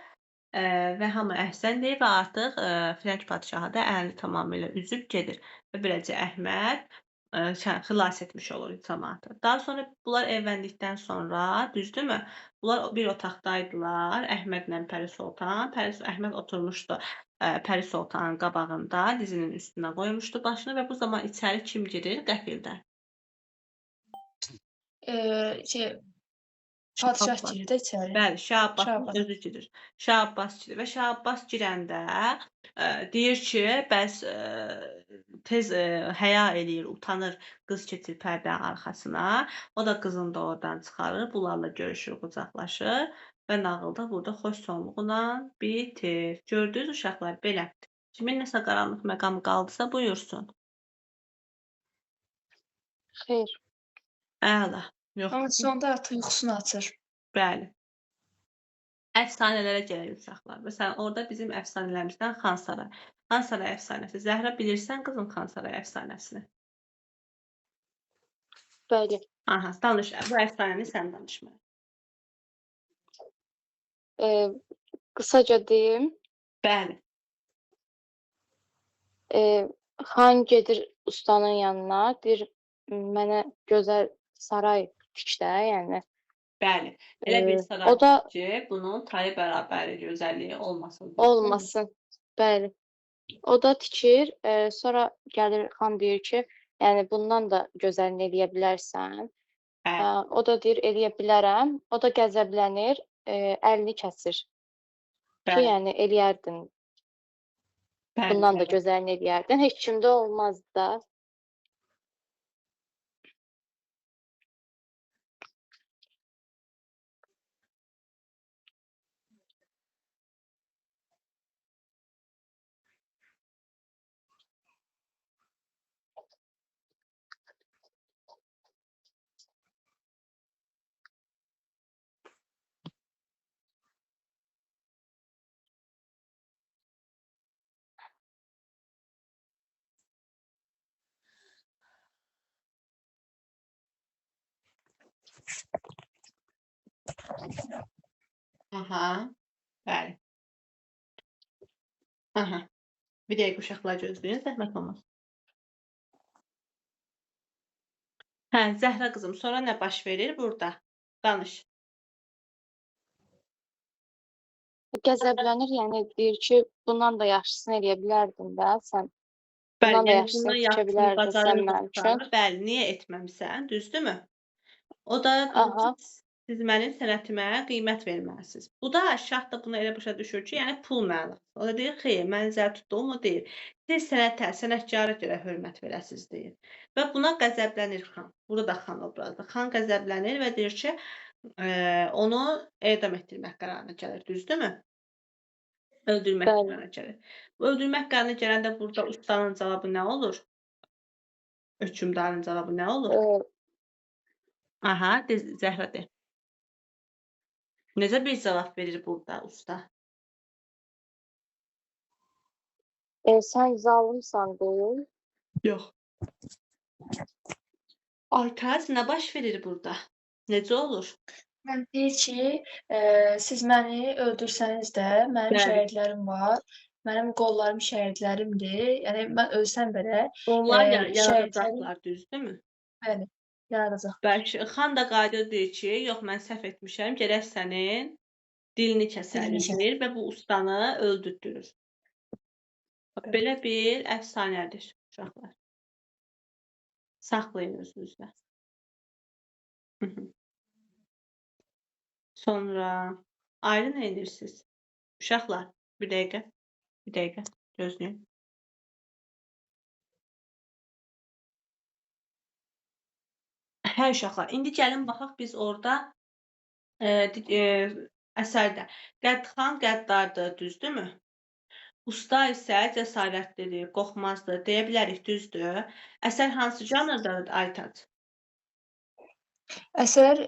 Və hamı əhsən deyir və artıq Firənc padşahı da əlini tamamilə üzüb gedir. Və beləcə Əhməd xilas etmiş olur cəmaatı. Daha sonra bunlar evləndikdən sonra, düzdürmü? Bunlar bir otaqdaydılar. Əhmədlə Pəri Soltan. Əhməd oturmuşdu Pəri Soltanın qabağında, dizinin üstünə qoymuşdu başını və bu zaman içəri kim girir? Qəfildən. Padşah Abbas. girir də içəri. Bəli, Şah Abbasın Şah Abbas. özü girir. Şah Abbas girir və Şah Abbas girəndə deyir ki, bəs tez həya eləyir, utanır, qız keçir pərdənin arxasına. O da qızını da oradan çıxarır, bunlarla görüşür, qucaqlaşır və nağılda burada xoş sonluğuna bitir. Gördünüz uşaqlar, belə. Kimin nəsə qaranlıq məqamı qaldısa buyursun. Xeyr. Əla. Yox. Amma sonda artıq yuxusunu açır. Bəli. Əfsanələrə gələk uşaqlar. Məsələn, orada bizim əfsanələrimizdən Xan Saray. Xan Saray əfsanəsi. Zəhra bilirsən qızım Xan Saray əfsanəsini? Bəli. Aha, danış. Bu əfsanəni sən danışma. Qısaca deyim. Bəli. Xan gedir ustanın yanına, deyir mənə gözəl saray tik də, yəni. Bəli. Elə bir saray O da ki, bunun tayı bərabəri gözəlliyi olmasın. olmasın. Bəli. O da tikir, sonra gəlir xan deyir ki, yəni bundan da gözəlini eləyə bilərsən. Bəli. O da deyir eləyə bilərəm. O da qəzəblənir, əlini kəsir. Ki, Bəli. yəni eləyərdin. Bəli. Bundan da bəli. gözəlini eləyərdin. Heç kimdə olmazdı da. Aha. Bəli. Aha. Bir dəqiqə uşaqlar gözləyin, zəhmət olmaz. Hə, Zəhra qızım, sonra nə baş verir burada? Danış. Qəzəblənir, yəni deyir ki, bundan da yaxşısını eləyə bilərdin də sən. Bəli, Bundan da yəni yaxşısını bundan tikə yaxşısını bilərdin sən mənim bacarırdıqsa, üçün. bəli, niyə etməmisən, düzdürmü? O da deyir Aha. ki, siz mənim sənətimə qiymət verməlisiniz. Bu da şah da bunu elə başa düşür ki, yəni pul mənası. O da deyir, xeyr, mən zər tutduğum o deyil. Siz sənətə, sənətkara görə hörmət verəsiniz deyir. Və buna qəzəblənir xan. Burada da xan obrazı. Xan qəzəblənir və deyir ki, onu edam etdirmək qərarına gəlir, düzdürmü? Öldürmək Bəli. qərarına gəlir. Bu öldürmək qərarına gələndə burada ustanın cavabı nə olur? Hökmdarın cavabı nə olur? Aha, Zəhra de. Necə bir cavab verir burada usta? Sən zalımsan deyir. Yox. Aytaz, nə baş verir burada? Necə olur? Mən deyir ki, siz məni öldürsəniz də, mənim Bəli. şəhidlərim var. Mənim qollarım şəhidlərimdir. Yəni mən ölsəm belə, Onlar şəhidlərim yaradacaqlar, düzdürmü? bəli, yaradacaq. Bəli, xan da qayıdır deyir ki, yox mən səhv etmişəm, gərək sənin dilini kəsəlim Dilini kəs. deyir və bu ustanı öldürdürür. Belə bir əfsanədir uşaqlar. Saxlayın özünüzdə. Sonra ayrı nə edirsiniz? Uşaqlar, bir dəqiqə, gözləyin. Hə uşaqlar, indi gəlin baxaq biz orada əsərdə Qədxan qəddardır, düzdürmü? Usta isə cəsarətlidir, qorxmazdır, deyə bilərik, düzdür? Əsər hansı janrdadır Aytac? Əsər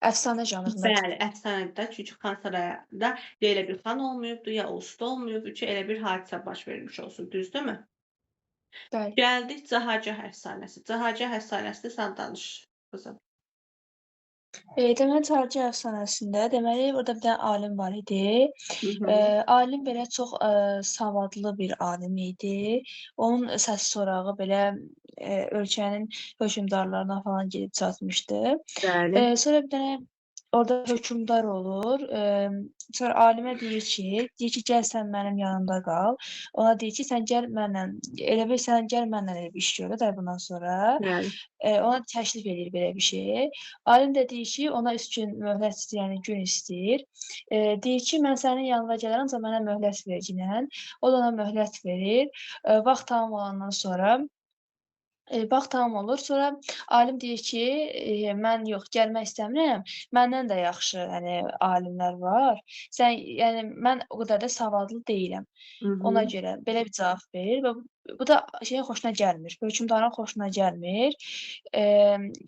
əfsanə janrındadır. Bəli, əfsanədə, çünki Xan Sarayında ya elə bir xan olmayıbdır, ya usta olmayıbdır ki, elə bir hadisə baş vermiş olsun, düzdürmü? Bəli. Gəldik Cahagah əfsanəsi. Cahagah əfsanəsini sən danış, qızım. Deməli, Tarici əfsanəsində, deməli, orada bir dənə alim var idi. Alim belə çox savadlı bir alim idi. Onun səs sorağı belə ölkənin hökmdarlarına falan gedib çatmışdı. Bəli. Sonra bir dənə orada hökmdar olur. Sonra alimə deyir ki, gəl sən mənim yanımda qal. Ona deyir ki, sən gəl mənlə, elə bil sən gəl mənlə elə bir iş gör də bundan sonra. Bəli. Ona təklif edir belə bir şeyi. Alim də deyir ki, ona 3 gün möhlət istəyir, yəni gün istəyir. Deyir ki, mən sənin yanına gələrəm, ancaq mənə möhlət verginən. O da ona möhlət verir. Vaxt tamam olandan sonra vaxt tamam olur. Sonra alim deyir ki, mən yox, gəlmək istəmirəm. Məndən də yaxşı, yəni alimlər var. Sən, yəni mən o qədər də savadlı deyiləm. Ona görə belə bir cavab verir və bu da şeyin xoşuna gəlmir. Hökmdarın xoşuna gəlmir.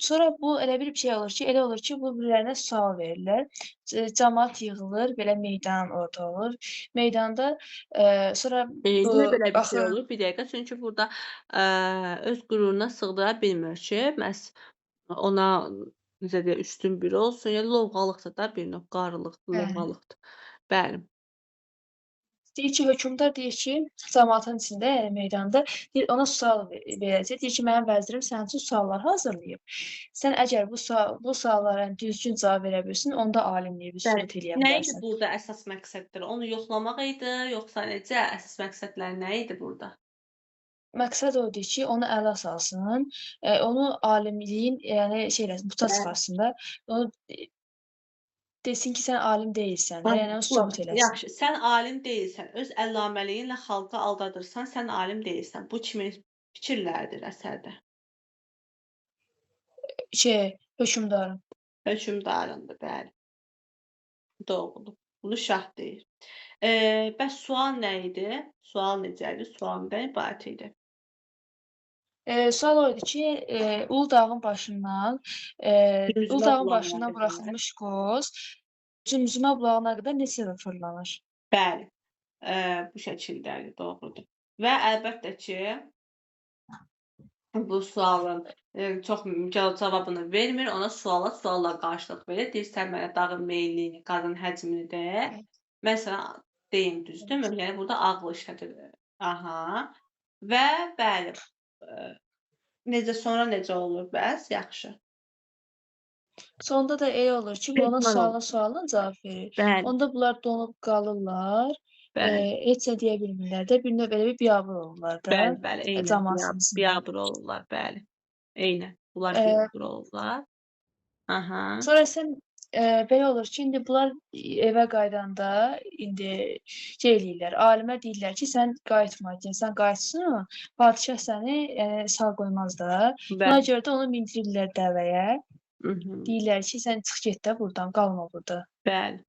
Sonra bu elə bir şey olur ki, elə olur ki, bu birilərinə sual verirlər. Camaat yığılır, belə meydan orada olur. Meydanda sonra Niyə bu belə bir şey axı olur? Bir dəqiqə. Çünki burada öz qüruruna sığdıra bilmir ki, məhz ona necə deyək, üstün biri olsun. Yəni lovğalıqdır da bir növ, qarılıqdır, Hə. lovğalıqdır. Bəli. Deyir ki, hökmdar deyir ki, camaatın içində, yəni meydanda deyir, ona sual verəcək. Deyir ki, mənim vəzirim sənin üçün suallar hazırlayıb. Sən əgər bu suallara düzgün cavab verə bilirsən, onda alimliyi Bəli. sübut eləyə Nə idi bilərsən. burada əsas məqsədləri? Onu yoxlamaq idi, yoxsa necə? Əsas məqsədləri nə idi burada? Məqsəd o idi ki, onu ələ salsın, onu alimliyin, yəni şey eləsin, buta çıxarsın da, onu desin ki, sən alim deyilsən də, yəni onu sübut eləsin. Yaxşı, sən alim deyilsən, öz əllaməliyinlə xalqı aldadırsan, sən alim deyilsən. Bu kimin fikirləridir əsərdə? Hökmdarın. Hökmdarındır, bəli. Doğrudur. Bunu şah deyir. Bəs sual nə idi? Sual necə idi? Sual nədən ibarət idi? Sual o idi ki, Uludağın başından buraxılmış qoz Cümcümə bulağına qədər neçə dəfə fırlanır? Bəli. Bu şəkildədir, doğrudur. Və əlbəttə ki, bu sualın çox cavabını vermir, ona sualla qarşılıq verir. Deyir, sən mənə dağın meylliyini, qadın həcmini de. Mən sənə deyim, düzdürmü? Yəni burada ağıl işlədir. Aha. Və bəli, sonra necə olur bəs? Yaxşı. Sonda da elə olur ki, bu ona sualına cavab verir. Bəli. Onda bunlar donub qalırlar. Heç nə deyə bilmirlər də. Bir növ belə bir biabır olurlar da. Bəli, eynən. Camaatın içində. Biabır olurlar, bəli. Eynən. Bunlar biabır olurlar. Aha. Sonra sən belə olur ki, indi bunlar evə qayıdanda indi şey eləyirlər, alimə deyirlər ki, sən qayıtma, sən qayıtsın, padişah səni sağ qoymaz da. Buna görə də onu mindirirlər dəvəyə. Deyirlər ki, sən çıx get də buradan, qalma burada. Bəli.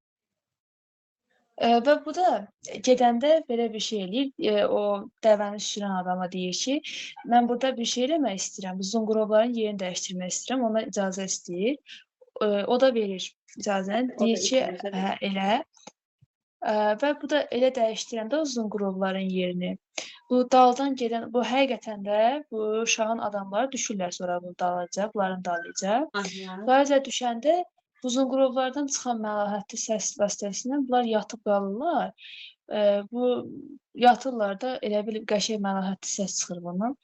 Və bu da gedəndə belə bir şey eləyir, o dəvəni sürən adama deyir ki, mən burada bir şey eləmək istəyirəm, bu zınqırovların yerini dəyişdirmək istəyirəm, ona icazə istəyir. O da verir icazəni, deyir ki, elə. Və bu da elə dəyişdirəndə o zınqırovların yerini. Bu daldan gedən, bu həqiqətən də bu şahın adamları düşürlər sonra bunların dalınca. Dalınca düşəndə bu zınqırovlardan çıxan məlahətli səs vasitəsilə bunlar yatıb qalırlar. Bu yatırlar da elə bir qəşəng məlahətli səs çıxır bundan.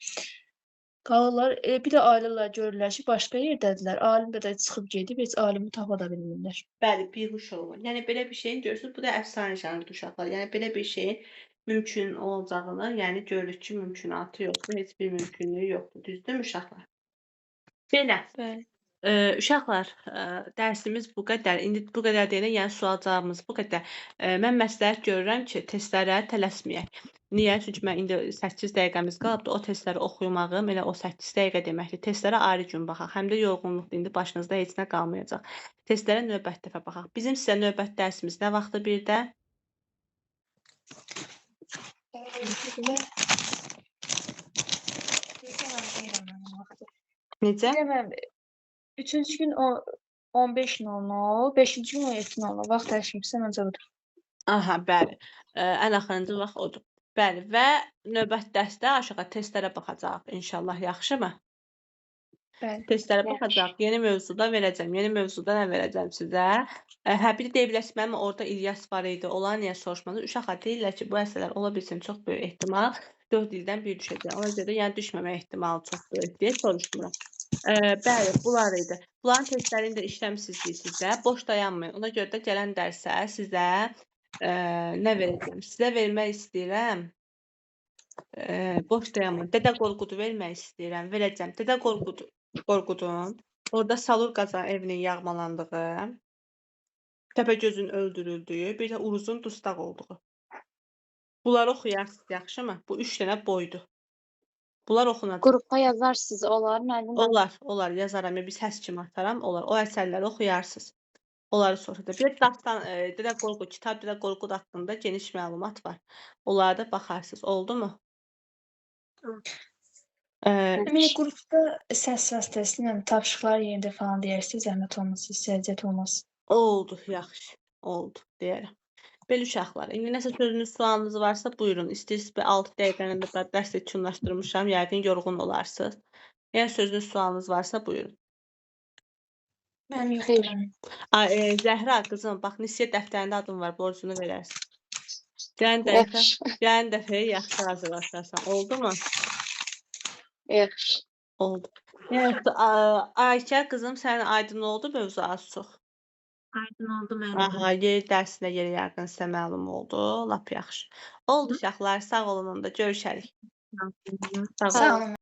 Qalırlar, bir də ayılırlar, görürlər ki, başqa yerdədirlər. Alim də çıxıb gedib, heç alimi tapa da bilmirlər. Bəli, bihuş olurlar. Yəni belə bir şeyin görürsünüz, bu da əfsanə janrıdır uşaqlar. Yəni belə bir şeyin mümkün olacağını, yəni görürük ki, mümkünatı yoxdur, heç bir mümkünlüyü yoxdur. Düzdürmü uşaqlar? Belə. Bəli. Uşaqlar, dərsimiz bu qədər. İndi bu qədər deyilən, yəni sual-cavabımız bu qədər. Mən məsləhət görürəm ki, testlərə tələsməyək. Niyə? Çünki mən indi 8 dəqiqəmiz qalıbdır. O testləri oxuyumağım elə o 8 dəqiqə deməkdir. Testlərə ayrı gün baxaq. Həm də yorğunluqdur. İndi başınızda heç nə qalmayacaq. Testlərə növbəti dəfə baxaq. Bizim sizə növbəti dərsimiz nə vaxtdır bir də? Necə? Üçüncü gün 15:00, 5-ci gün 17:00. Vaxt dəyişmirsə məncə budur. Aha, bəli. Ən axırıncı vaxt odur. Bəli və növbəti dərsdə aşağı testlərə baxacağıq inşallah, yaxşımı? Bəli. Testlərə Yaxşı. baxacaq. Yeni mövzuda verəcəm. Yeni mövzuda nə verəcəm sizə? Hə, bir də deyə bilərsiniz, mənim orada İlyas var idi. Onlar niyə soruşmadınız? Uşaqlar deyirlər ki, bu əsərlər ola bilsin çox böyük ehtimal 4 ildən bir düşəcək. Ona görə də yəni düşməmə ehtimalı çox böyük deyə soruşmuram. Bəli, bunlar idi. Bunların testlərini də işləmisiniz sizdə. Boş dayanmayın. Ona görə də gələn dərsə sizə nə verəcəm? Sizə vermək istəyirəm. Boş dayanmayın. Dədə Qorqudu vermək istəyirəm. Verəcəm. Dədə Qorqudun orada Salur Qazan evinin yağmalandığı, Təpəgözün öldürüldüyü, bir də Uruzun dustaq olduğu. Bunları oxuyarsınız, yaxşımı? Bu 3 dənə boydur. Bunlar oxunacaq. Qrupda yazarsınız, olar müəllimə. Olar, yazaram. Biz həs kimi ataram, olar. O əsərləri oxuyarsınız. Onları soruşacaq. Bir də dastan, Dədə Qorqud, kitab Dədə Qorqud haqqında geniş məlumat var. Onlara da baxarsınız. Oldu mu? Əminə qrupda səs vasitəsilə tapşırıqlar yerində falan deyirsiniz, zəhmət olmasın, səciyyət olmasın. Oldu, yaxşı. Oldu, deyərəm. Belə uşaqlar, indi nəsə sözünüz, sualınız varsa buyurun. İstəyirsiniz bir 6 dəqiqənin də dərs yekunlaşdırmışam, yəqin yorğun olarsınız. Yəni sözünüz, sualınız varsa buyurun. Mənim Xeyr. yoxdur. Zəhra qızım, bax Nisiyə dəftərində adım var, borcunu verərsən. Yaxşı. Gələn dəfə yaxşı hazırlaşarsan. Oldu mu? Yaxşı. Oldu. Yəni Aykə qızım, sənin aydın oldu mövzu az çox? Aydın oldu müəllimə. Aha, yer dərsində yerə yaqın sizə məlum oldu. Lap yaxşı. Oldu uşaqlar, sağ olun da görüşərik. Sağ olun. Sağ olun. Sağ olun.